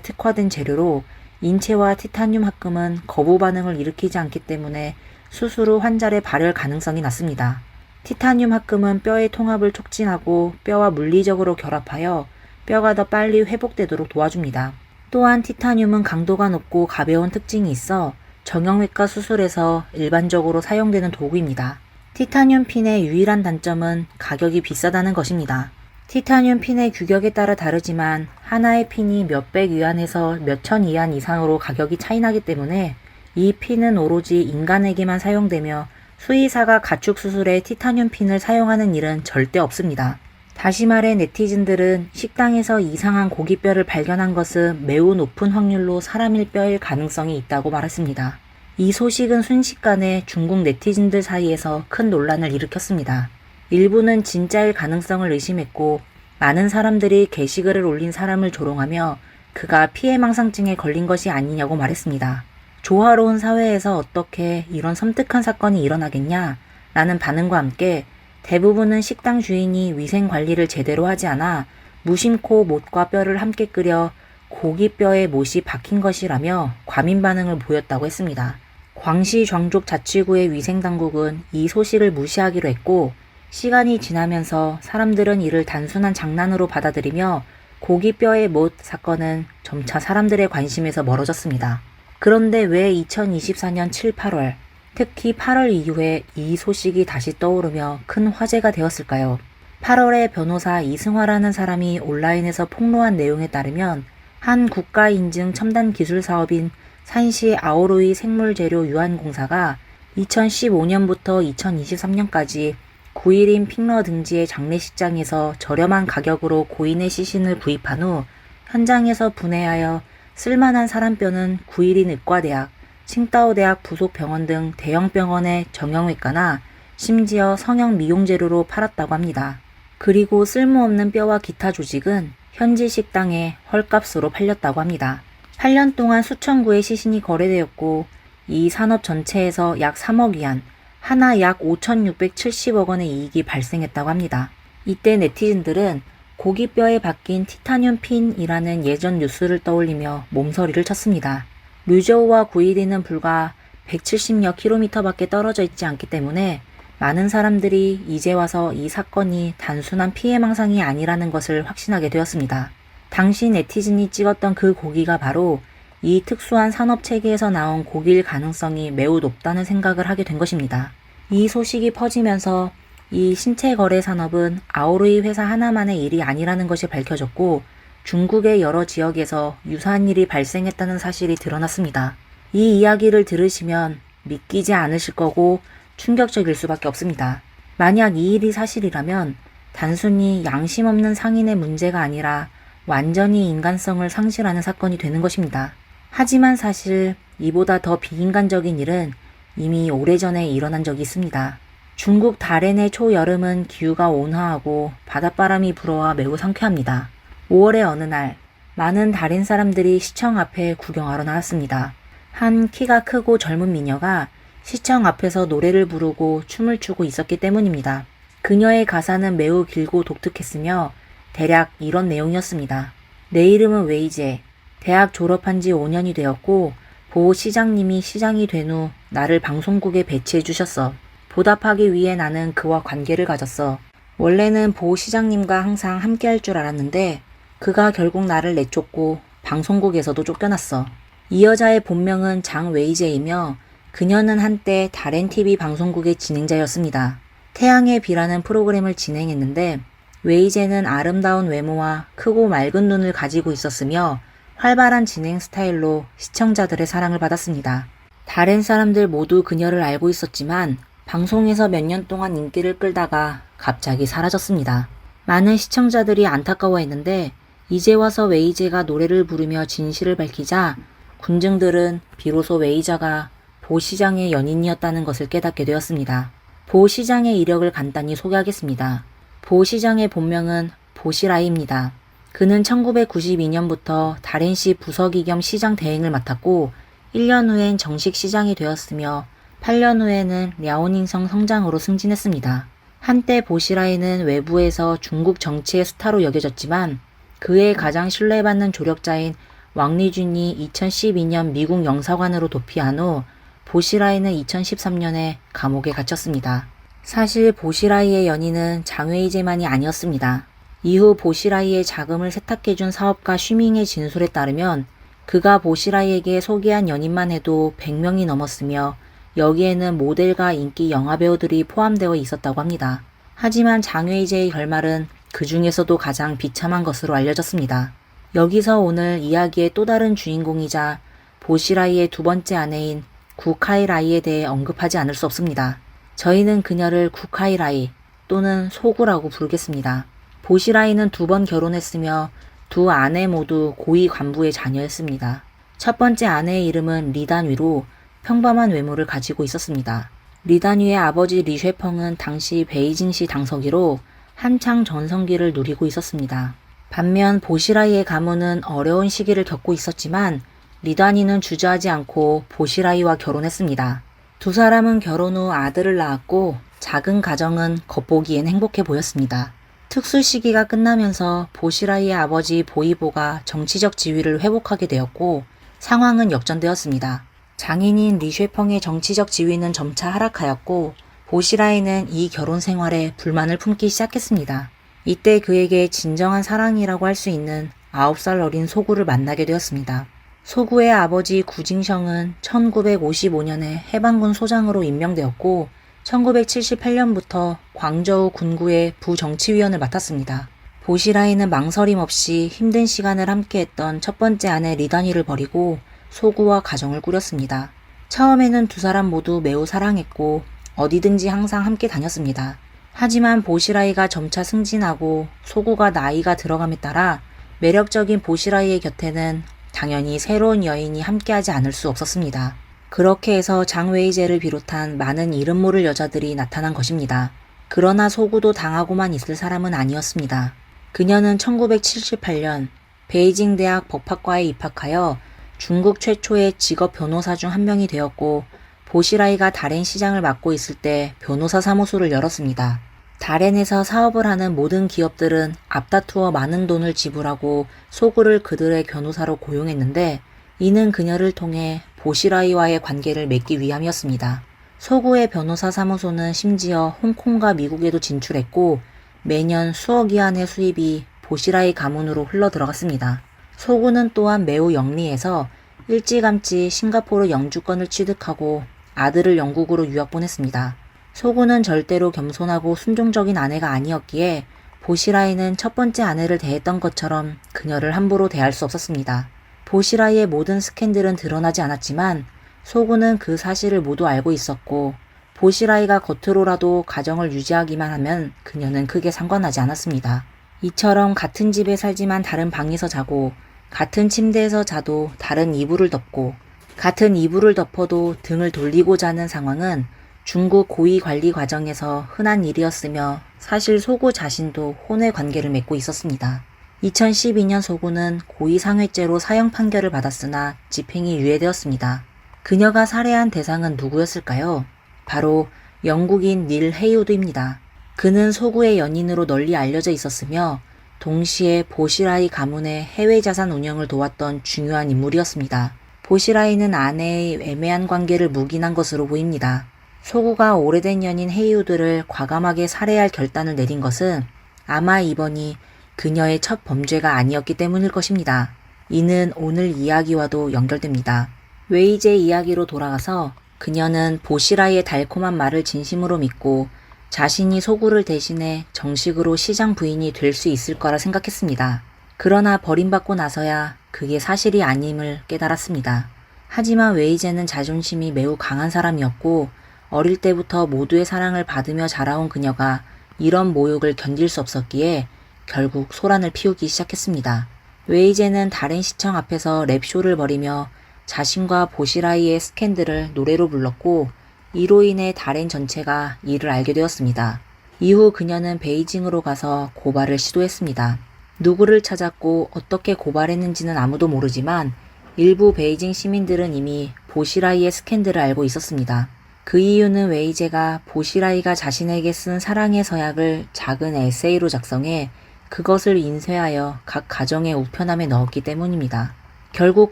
특화된 재료로 인체와 티타늄 합금은 거부 반응을 일으키지 않기 때문에 수술 후 환자의 발열 가능성이 낮습니다. 티타늄 합금은 뼈의 통합을 촉진하고 뼈와 물리적으로 결합하여 뼈가 더 빨리 회복되도록 도와줍니다. 또한 티타늄은 강도가 높고 가벼운 특징이 있어 정형외과 수술에서 일반적으로 사용되는 도구입니다. 티타늄 핀의 유일한 단점은 가격이 비싸다는 것입니다. 티타늄 핀의 규격에 따라 다르지만 하나의 핀이 몇백 위안에서 몇천 위안 이상으로 가격이 차이나기 때문에 이 핀은 오로지 인간에게만 사용되며 수의사가 가축 수술에 티타늄 핀을 사용하는 일은 절대 없습니다. 다시 말해 네티즌들은 식당에서 이상한 고기뼈를 발견한 것은 매우 높은 확률로 사람일 뼈일 가능성이 있다고 말했습니다. 이 소식은 순식간에 중국 네티즌들 사이에서 큰 논란을 일으켰습니다. 일부는 진짜일 가능성을 의심했고 많은 사람들이 게시글을 올린 사람을 조롱하며 그가 피해망상증에 걸린 것이 아니냐고 말했습니다. 조화로운 사회에서 어떻게 이런 섬뜩한 사건이 일어나겠냐? 라는 반응과 함께 대부분은 식당 주인이 위생 관리를 제대로 하지 않아 무심코 못과 뼈를 함께 끓여 고기뼈에 못이 박힌 것이라며 과민 반응을 보였다고 했습니다. 광시 정족 자치구의 위생당국은 이 소식을 무시하기로 했고 시간이 지나면서 사람들은 이를 단순한 장난으로 받아들이며 고기뼈의 못 사건은 점차 사람들의 관심에서 멀어졌습니다. 그런데 왜 2024년 7, 8월, 특히 8월 이후에 이 소식이 다시 떠오르며 큰 화제가 되었을까요? 8월에 변호사 이승화라는 사람이 온라인에서 폭로한 내용에 따르면 한 국가인증 첨단 기술 사업인 산시 아오루이 생물재료 유한공사가 2015년부터 2023년까지 9일인 핑러 등지의 장례식장에서 저렴한 가격으로 고인의 시신을 구입한 후 현장에서 분해하여 쓸만한 사람뼈는 9일인 의과대학, 칭다오대학 부속병원 등 대형 병원의 정형외과나 심지어 성형 미용재료로 팔았다고 합니다. 그리고 쓸모없는 뼈와 기타 조직은 현지 식당에 헐값으로 팔렸다고 합니다. 8년 동안 수천 구의 시신이 거래되었고 이 산업 전체에서 약 3억 위안, 하나 약 5,670억 원의 이익이 발생했다고 합니다. 이때 네티즌들은 고기뼈에 박힌 티타늄 핀이라는 예전 뉴스를 떠올리며 몸서리를 쳤습니다. 류저우와 구이리는 불과 170여 킬로미터밖에 떨어져 있지 않기 때문에 많은 사람들이 이제 와서 이 사건이 단순한 피해망상이 아니라는 것을 확신하게 되었습니다. 당시 네티즌이 찍었던 그 고기가 바로 이 특수한 산업 체계에서 나온 고기일 가능성이 매우 높다는 생각을 하게 된 것입니다. 이 소식이 퍼지면서 이 신체 거래 산업은 아오루이 회사 하나만의 일이 아니라는 것이 밝혀졌고 중국의 여러 지역에서 유사한 일이 발생했다는 사실이 드러났습니다. 이 이야기를 들으시면 믿기지 않으실 거고 충격적일 수밖에 없습니다. 만약 이 일이 사실이라면 단순히 양심 없는 상인의 문제가 아니라 완전히 인간성을 상실하는 사건이 되는 것입니다. 하지만 사실 이보다 더 비인간적인 일은 이미 오래전에 일어난 적이 있습니다. 중국 다롄의 초여름은 기후가 온화하고 바닷바람이 불어와 매우 상쾌합니다. 5월의 어느 날 많은 다롄 사람들이 시청 앞에 구경하러 나왔습니다. 한 키가 크고 젊은 미녀가 시청 앞에서 노래를 부르고 춤을 추고 있었기 때문입니다. 그녀의 가사는 매우 길고 독특했으며 대략 이런 내용이었습니다. 내 이름은 웨이제. 대학 졸업한 지 5년이 되었고 보 시장님이 시장이 된 후 나를 방송국에 배치해 주셨어. 보답하기 위해 나는 그와 관계를 가졌어. 원래는 보 시장님과 항상 함께 할 줄 알았는데 그가 결국 나를 내쫓고 방송국에서도 쫓겨났어. 이 여자의 본명은 장웨이제이며 그녀는 한때 다렌TV 방송국의 진행자였습니다. 태양의 비라는 프로그램을 진행했는데 웨이제는 아름다운 외모와 크고 맑은 눈을 가지고 있었으며 활발한 진행 스타일로 시청자들의 사랑을 받았습니다. 다른 사람들 모두 그녀를 알고 있었지만 방송에서 몇 년 동안 인기를 끌다가 갑자기 사라졌습니다. 많은 시청자들이 안타까워했는데 이제 와서 웨이제가 노래를 부르며 진실을 밝히자 군중들은 비로소 웨이자가 보 시장의 연인이었다는 것을 깨닫게 되었습니다. 보 시장의 이력을 간단히 소개하겠습니다. 보 시장의 본명은 보시라이입니다. 그는 1992년부터 다렌시 부서기 겸 시장 대행을 맡았고 1년 후엔 정식 시장이 되었으며 8년 후에는 랴오닝성 성장으로 승진했습니다. 한때 보시라이는 외부에서 중국 정치의 스타로 여겨졌지만 그의 가장 신뢰받는 조력자인 왕리준이 2012년 미국 영사관으로 도피한 후 보시라이는 2013년에 감옥에 갇혔습니다. 사실 보시라이의 연인은 장웨이제만이 아니었습니다. 이후 보시라이의 자금을 세탁해준 사업가 슈밍의 진술에 따르면 그가 보시라이에게 소개한 연인만 해도 100명이 넘었으며 여기에는 모델과 인기 영화배우들이 포함되어 있었다고 합니다. 하지만 장웨이제의 결말은 그 중에서도 가장 비참한 것으로 알려졌습니다. 여기서 오늘 이야기의 또 다른 주인공이자 보시라이의 두 번째 아내인 구카이라이에 대해 언급하지 않을 수 없습니다. 저희는 그녀를 구카이라이 또는 소구라고 부르겠습니다. 보시라이는 2번 결혼했으며 두 아내 모두 고위 간부의 자녀였습니다. 첫 번째 아내의 이름은 리단위로 평범한 외모를 가지고 있었습니다. 리단위의 아버지 리쉐펑은 당시 베이징시 당서기로 한창 전성기를 누리고 있었습니다. 반면 보시라이의 가문은 어려운 시기를 겪고 있었지만 리단위는 주저하지 않고 보시라이와 결혼했습니다. 두 사람은 결혼 후 아들을 낳았고 작은 가정은 겉보기엔 행복해 보였습니다. 특수 시기가 끝나면서 보시라이의 아버지 보이보가 정치적 지위를 회복하게 되었고 상황은 역전되었습니다. 장인인 리쉐펑의 정치적 지위는 점차 하락하였고 보시라이는 이 결혼 생활에 불만을 품기 시작했습니다. 이때 그에게 진정한 사랑이라고 할 수 있는 9살 어린 소구를 만나게 되었습니다. 소구의 아버지 구징성은 1955년에 해방군 소장으로 임명되었고 1978년부터 광저우 군구의 부정치위원을 맡았습니다. 보시라이는 망설임 없이 힘든 시간을 함께했던 첫 번째 아내 리단위를 버리고 소구와 가정을 꾸렸습니다. 처음에는 두 사람 모두 매우 사랑했고 어디든지 항상 함께 다녔습니다. 하지만 보시라이가 점차 승진하고 소구가 나이가 들어감에 따라 매력적인 보시라이의 곁에는 당연히 새로운 여인이 함께하지 않을 수 없었습니다. 그렇게 해서 장웨이제를 비롯한 많은 이름 모를 여자들이 나타난 것입니다. 그러나 소구도 당하고만 있을 사람은 아니었습니다. 그녀는 1978년 베이징 대학 법학과에 입학하여 중국 최초의 직업 변호사 중 한 명이 되었고 보시라이가 다렌 시장을 맡고 있을 때 변호사 사무소를 열었습니다. 다렌에서 사업을 하는 모든 기업들은 앞다투어 많은 돈을 지불하고 소구를 그들의 변호사로 고용했는데 이는 그녀를 통해 보시라이와의 관계를 맺기 위함이었습니다. 소구의 변호사 사무소는 심지어 홍콩과 미국에도 진출했고 매년 수억 위안의 수입이 보시라이 가문으로 흘러들어갔습니다. 소구는 또한 매우 영리해서 일찌감치 싱가포르 영주권을 취득하고 아들을 영국으로 유학 보냈습니다. 소구는 절대로 겸손하고 순종적인 아내가 아니었기에 보시라이는 첫 번째 아내를 대했던 것처럼 그녀를 함부로 대할 수 없었습니다. 보시라이의 모든 스캔들은 드러나지 않았지만 소구는 그 사실을 모두 알고 있었고 보시라이가 겉으로라도 가정을 유지하기만 하면 그녀는 크게 상관하지 않았습니다. 이처럼 같은 집에 살지만 다른 방에서 자고 같은 침대에서 자도 다른 이불을 덮고 같은 이불을 덮어도 등을 돌리고 자는 상황은 중국 고위 관리 과정에서 흔한 일이었으며 사실 소구 자신도 혼외 관계를 맺고 있었습니다. 2012년 소구는 고의 상해죄로 사형 판결을 받았으나 집행이 유예되었습니다. 그녀가 살해한 대상은 누구였을까요? 바로 영국인 닐 헤이우드입니다. 그는 소구의 연인으로 널리 알려져 있었으며 동시에 보시라이 가문의 해외 자산 운영을 도왔던 중요한 인물이었습니다. 보시라이는 아내의 애매한 관계를 묵인한 것으로 보입니다. 소구가 오래된 연인 헤이우드를 과감하게 살해할 결단을 내린 것은 아마 이번이 그녀의 첫 범죄가 아니었기 때문일 것입니다. 이는 오늘 이야기와도 연결됩니다. 웨이제 이야기로 돌아가서 그녀는 보시라이의 달콤한 말을 진심으로 믿고 자신이 소구를 대신해 정식으로 시장 부인이 될 수 있을 거라 생각했습니다. 그러나 버림받고 나서야 그게 사실이 아님을 깨달았습니다. 하지만 웨이제는 자존심이 매우 강한 사람이었고 어릴 때부터 모두의 사랑을 받으며 자라온 그녀가 이런 모욕을 견딜 수 없었기에 결국 소란을 피우기 시작했습니다. 웨이제는 다른 시청 앞에서 랩쇼를 벌이며 자신과 보시라이의 스캔들을 노래로 불렀고 이로 인해 다렌 전체가 이를 알게 되었습니다. 이후 그녀는 베이징으로 가서 고발을 시도했습니다. 누구를 찾았고 어떻게 고발했는지는 아무도 모르지만 일부 베이징 시민들은 이미 보시라이의 스캔들을 알고 있었습니다. 그 이유는 웨이제가 보시라이가 자신에게 쓴 사랑의 서약을 작은 에세이로 작성해 그것을 인쇄하여 각 가정의 우편함에 넣었기 때문입니다. 결국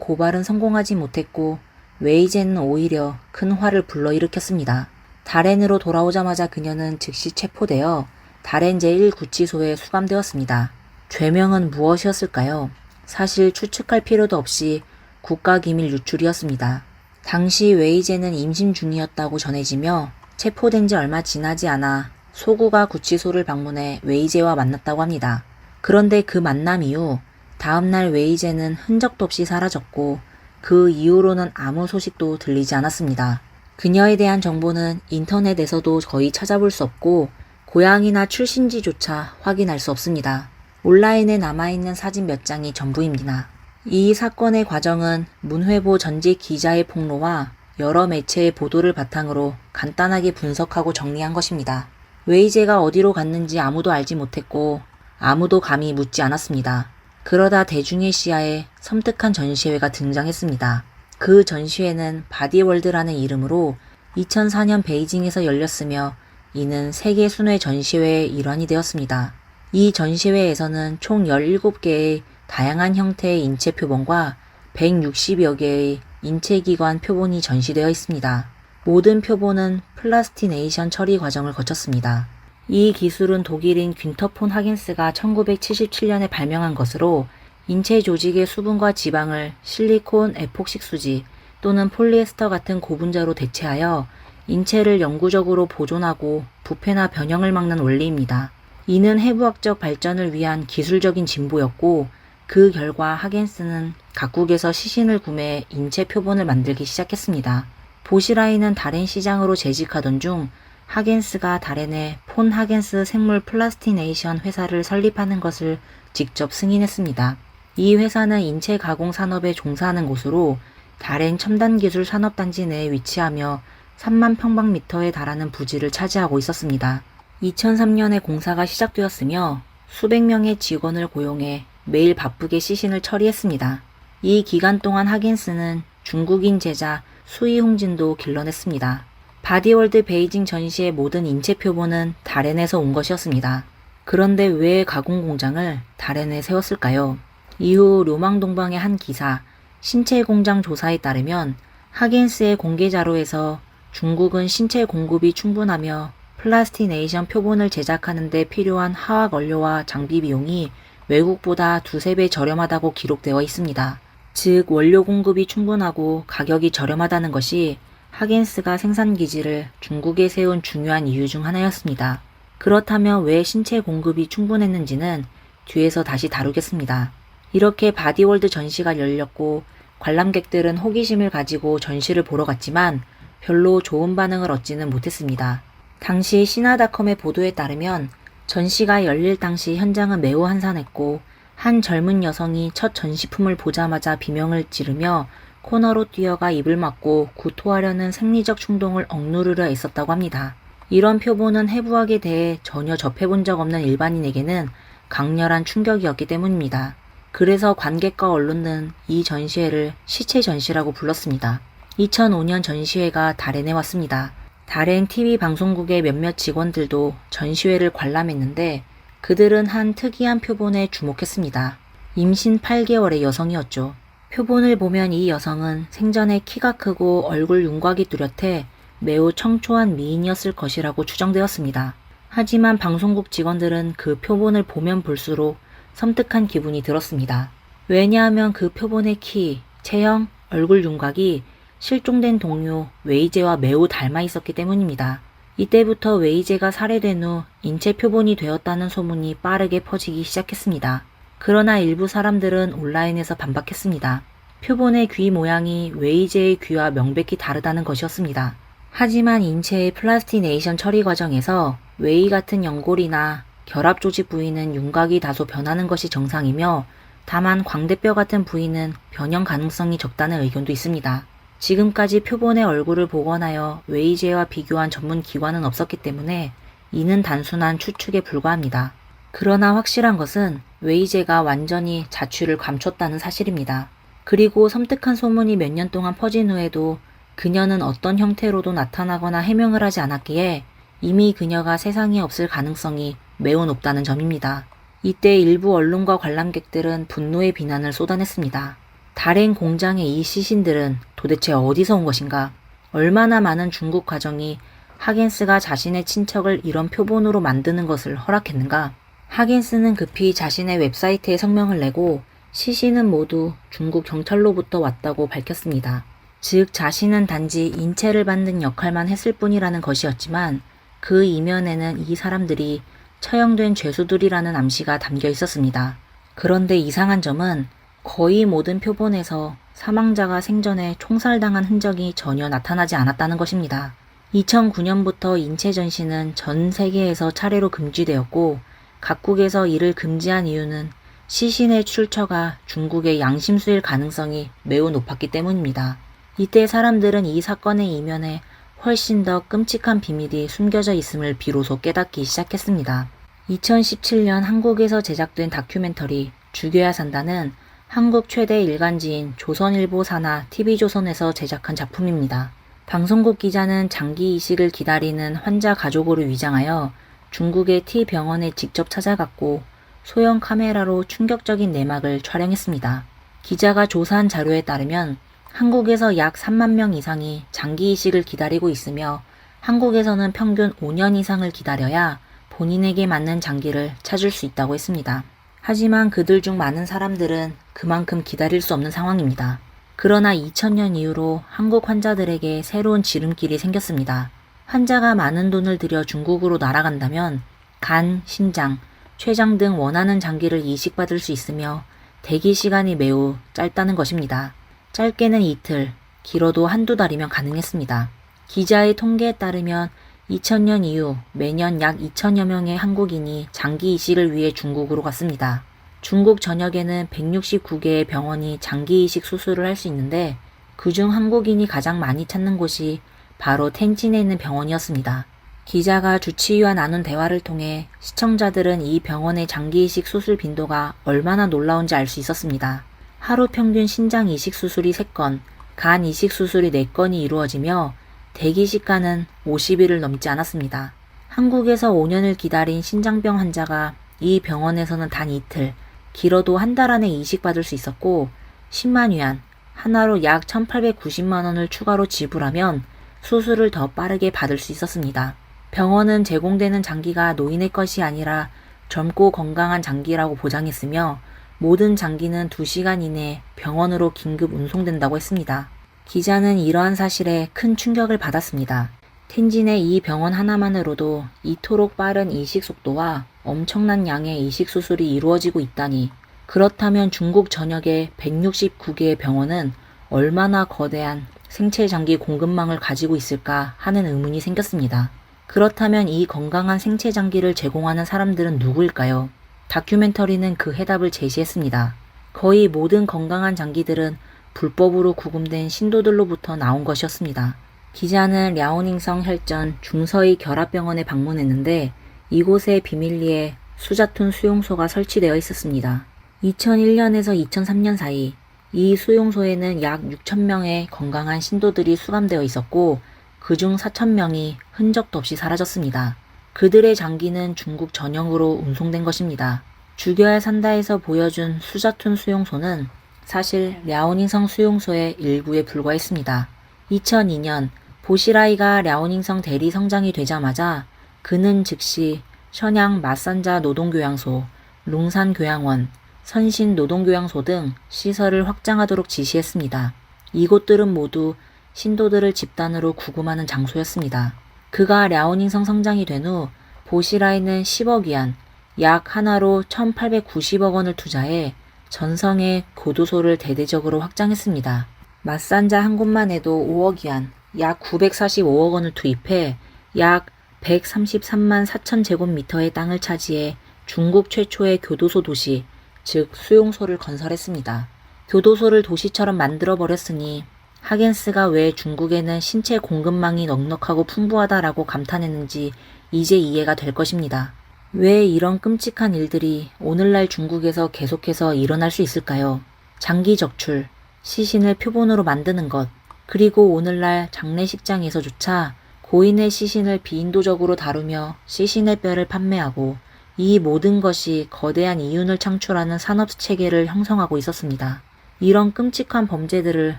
고발은 성공하지 못했고 웨이제는 오히려 큰 화를 불러일으켰습니다. 다렌으로 돌아오자마자 그녀는 즉시 체포되어 다렌 제1구치소에 수감되었습니다. 죄명은 무엇이었을까요? 사실 추측할 필요도 없이 국가기밀 유출이었습니다. 당시 웨이제는 임신 중이었다고 전해지며 체포된 지 얼마 지나지 않아 소구가 구치소를 방문해 웨이제와 만났다고 합니다. 그런데 그 만남 이후 다음날 웨이제는 흔적도 없이 사라졌고 그 이후로는 아무 소식도 들리지 않았습니다. 그녀에 대한 정보는 인터넷에서도 거의 찾아볼 수 없고 고향이나 출신지조차 확인할 수 없습니다. 온라인에 남아있는 사진 몇 장이 전부입니다. 이 사건의 과정은 문회보 전직 기자의 폭로와 여러 매체의 보도를 바탕으로 간단하게 분석하고 정리한 것입니다. 웨이제가 어디로 갔는지 아무도 알지 못했고 아무도 감히 묻지 않았습니다. 그러다 대중의 시야에 섬뜩한 전시회가 등장했습니다. 그 전시회는 바디월드라는 이름으로 2004년 베이징에서 열렸으며 이는 세계 순회 전시회의 일환이 되었습니다. 이 전시회에서는 총 17개의 다양한 형태의 인체 표본과 160여 개의 인체기관 표본이 전시되어 있습니다. 모든 표본은 플라스티네이션 처리 과정을 거쳤습니다. 이 기술은 독일인 균터 폰 하겐스가 1977년에 발명한 것으로 인체 조직의 수분과 지방을 실리콘 에폭식 수지 또는 폴리에스터 같은 고분자로 대체하여 인체를 영구적으로 보존하고 부패나 변형을 막는 원리입니다. 이는 해부학적 발전을 위한 기술적인 진보였고 그 결과 하겐스는 각국에서 시신을 구매해 인체 표본을 만들기 시작했습니다. 보시라이는 다렌 시장으로 재직하던 중 하겐스가 다렌에 폰 하겐스 생물 플라스티네이션 회사를 설립하는 것을 직접 승인했습니다. 이 회사는 인체 가공 산업에 종사하는 곳으로 다렌 첨단기술 산업단지 내에 위치하며 3만 평방미터에 달하는 부지를 차지하고 있었습니다. 2003년에 공사가 시작되었으며 수백 명의 직원을 고용해 매일 바쁘게 시신을 처리했습니다. 이 기간 동안 하겐스는 중국인 제자 수이홍진도 길러냈습니다. 바디월드 베이징 전시의 모든 인체 표본은 다렌에서 온 것이었습니다. 그런데 왜 가공 공장을 다렌에 세웠을까요? 이후 료망동방의 한 기사, 신체 공장 조사에 따르면 하겐스의 공개 자료에서 중국은 신체 공급이 충분하며 플라스티네이션 표본을 제작하는 데 필요한 화학 원료와 장비 비용이 외국보다 2~3배 저렴하다고 기록되어 있습니다. 즉 원료 공급이 충분하고 가격이 저렴하다는 것이 하겐스가 생산기지를 중국에 세운 중요한 이유 중 하나였습니다. 그렇다면 왜 신체 공급이 충분했는지는 뒤에서 다시 다루겠습니다. 이렇게 바디월드 전시가 열렸고 관람객들은 호기심을 가지고 전시를 보러 갔지만 별로 좋은 반응을 얻지는 못했습니다. 당시 시나닷컴의 보도에 따르면 전시가 열릴 당시 현장은 매우 한산했고 한 젊은 여성이 첫 전시품을 보자마자 비명을 지르며 코너로 뛰어가 입을 막고 구토하려는 생리적 충동을 억누르려 애썼다고 합니다. 이런 표본은 해부학에 대해 전혀 접해본 적 없는 일반인에게는 강렬한 충격이었기 때문입니다. 그래서 관객과 언론은 이 전시회를 시체 전시라고 불렀습니다. 2005년 전시회가 다렌에 왔습니다. 다렌 TV 방송국의 몇몇 직원들도 전시회를 관람했는데 그들은 한 특이한 표본에 주목했습니다. 임신 8개월의 여성이었죠. 표본을 보면 이 여성은 생전에 키가 크고 얼굴 윤곽이 뚜렷해 매우 청초한 미인이었을 것이라고 추정되었습니다. 하지만 방송국 직원들은 그 표본을 보면 볼수록 섬뜩한 기분이 들었습니다. 왜냐하면 그 표본의 키, 체형, 얼굴 윤곽이 실종된 동료 웨이제와 매우 닮아 있었기 때문입니다. 이때부터 웨이제가 살해된 후 인체 표본이 되었다는 소문이 빠르게 퍼지기 시작했습니다. 그러나 일부 사람들은 온라인에서 반박했습니다. 표본의 귀 모양이 웨이제의 귀와 명백히 다르다는 것이었습니다. 하지만 인체의 플라스티네이션 처리 과정에서 웨이 같은 연골이나 결합 조직 부위는 윤곽이 다소 변하는 것이 정상이며 다만 광대뼈 같은 부위는 변형 가능성이 적다는 의견도 있습니다. 지금까지 표본의 얼굴을 복원하여 웨이제와 비교한 전문 기관은 없었기 때문에 이는 단순한 추측에 불과합니다. 그러나 확실한 것은 웨이제가 완전히 자취를 감췄다는 사실입니다. 그리고 섬뜩한 소문이 몇 년 동안 퍼진 후에도 그녀는 어떤 형태로도 나타나거나 해명을 하지 않았기에 이미 그녀가 세상에 없을 가능성이 매우 높다는 점입니다. 이때 일부 언론과 관람객들은 분노의 비난을 쏟아냈습니다. 다롄 공장의 이 시신들은 도대체 어디서 온 것인가? 얼마나 많은 중국 가정이 하겐스가 자신의 친척을 이런 표본으로 만드는 것을 허락했는가? 하겐스는 급히 자신의 웹사이트에 성명을 내고 시신은 모두 중국 경찰로부터 왔다고 밝혔습니다. 즉 자신은 단지 인체를 받는 역할만 했을 뿐이라는 것이었지만 그 이면에는 이 사람들이 처형된 죄수들이라는 암시가 담겨 있었습니다. 그런데 이상한 점은 거의 모든 표본에서 사망자가 생전에 총살당한 흔적이 전혀 나타나지 않았다는 것입니다. 2009년부터 인체 전시는 전 세계에서 차례로 금지되었고 각국에서 이를 금지한 이유는 시신의 출처가 중국의 양심수일 가능성이 매우 높았기 때문입니다. 이때 사람들은 이 사건의 이면에 훨씬 더 끔찍한 비밀이 숨겨져 있음을 비로소 깨닫기 시작했습니다. 2017년 한국에서 제작된 다큐멘터리 죽여야 산다는 한국 최대 일간지인 조선일보 산하 TV조선에서 제작한 작품입니다. 방송국 기자는 장기 이식을 기다리는 환자 가족으로 위장하여 중국의 T병원에 직접 찾아갔고 소형 카메라로 충격적인 내막을 촬영했습니다. 기자가 조사한 자료에 따르면 한국에서 약 3만 명 이상이 장기 이식을 기다리고 있으며 한국에서는 평균 5년 이상을 기다려야 본인에게 맞는 장기를 찾을 수 있다고 했습니다. 하지만 그들 중 많은 사람들은 그만큼 기다릴 수 없는 상황입니다. 그러나 2000년 이후로 한국 환자들에게 새로운 지름길이 생겼습니다. 환자가 많은 돈을 들여 중국으로 날아간다면 간, 신장, 췌장 등 원하는 장기를 이식받을 수 있으며 대기 시간이 매우 짧다는 것입니다. 짧게는 이틀, 길어도 한두 달이면 가능했습니다. 기자의 통계에 따르면 2000년 이후 매년 약 2천여 명의 한국인이 장기 이식을 위해 중국으로 갔습니다. 중국 전역에는 169개의 병원이 장기 이식 수술을 할 수 있는데 그중 한국인이 가장 많이 찾는 곳이 바로 텐진에 있는 병원이었습니다. 기자가 주치의와 나눈 대화를 통해 시청자들은 이 병원의 장기 이식 수술 빈도가 얼마나 놀라운지 알 수 있었습니다. 하루 평균 신장 이식 수술이 3건, 간 이식 수술이 4건이 이루어지며 대기 시간은 50일을 넘지 않았습니다. 한국에서 5년을 기다린 신장병 환자가 이 병원에서는 단 이틀, 길어도 한 달 안에 이식받을 수 있었고 10만 위안, 하나로 약 1890만 원을 추가로 지불하면 수술을 더 빠르게 받을 수 있었습니다. 병원은 제공되는 장기가 노인의 것이 아니라 젊고 건강한 장기라고 보장했으며 모든 장기는 2시간 이내에 병원으로 긴급 운송된다고 했습니다. 기자는 이러한 사실에 큰 충격을 받았습니다. 텐진의 이 병원 하나만으로도 이토록 빠른 이식 속도와 엄청난 양의 이식 수술이 이루어지고 있다니 그렇다면 중국 전역의 169개의 병원은 얼마나 거대한 생체 장기 공급망을 가지고 있을까 하는 의문이 생겼습니다. 그렇다면 이 건강한 생체 장기를 제공하는 사람들은 누구일까요? 다큐멘터리는 그 해답을 제시했습니다. 거의 모든 건강한 장기들은 불법으로 구금된 신도들로부터 나온 것이었습니다. 기자는 랴오닝성 혈전 중서의 결합병원에 방문했는데 이곳에 비밀리에 수자툰 수용소가 설치되어 있었습니다. 2001년에서 2003년 사이 이 수용소에는 약 6,000명의 건강한 신도들이 수감되어 있었고 그중 4,000명이 흔적도 없이 사라졌습니다. 그들의 장기는 중국 전역으로 운송된 것입니다. 죽여야 산다에서 보여준 수자툰 수용소는 사실 랴오닝성 수용소의 일부에 불과했습니다. 2002년 보시라이가 랴오닝성 대리 성장이 되자마자 그는 즉시 션양 마산자 노동교양소, 룽산 교양원, 선신 노동교양소 등 시설을 확장하도록 지시했습니다. 이곳들은 모두 신도들을 집단으로 구금하는 장소였습니다. 그가 랴오닝성 성장이 된 후 보시라이는 10억 위안, 약 하나로 1890억 원을 투자해 전성의 교도소를 대대적으로 확장했습니다. 마산자 한 곳만 해도 5억 위안, 약 945억 원을 투입해 약 133만 4천 제곱미터의 땅을 차지해 중국 최초의 교도소 도시, 즉 수용소를 건설했습니다. 교도소를 도시처럼 만들어버렸으니 하겐스가 왜 중국에는 신체 공급망이 넉넉하고 풍부하다라고 감탄했는지 이제 이해가 될 것입니다. 왜 이런 끔찍한 일들이 오늘날 중국에서 계속해서 일어날 수 있을까요? 장기 적출, 시신을 표본으로 만드는 것, 그리고 오늘날 장례식장에서조차 고인의 시신을 비인도적으로 다루며 시신의 뼈를 판매하고 이 모든 것이 거대한 이윤을 창출하는 산업체계를 형성하고 있었습니다. 이런 끔찍한 범죄들을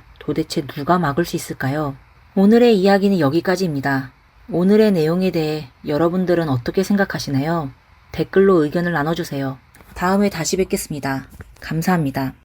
도대체 누가 막을 수 있을까요? 오늘의 이야기는 여기까지입니다. 오늘의 내용에 대해 여러분들은 어떻게 생각하시나요? 댓글로 의견을 나눠주세요. 다음에 다시 뵙겠습니다. 감사합니다.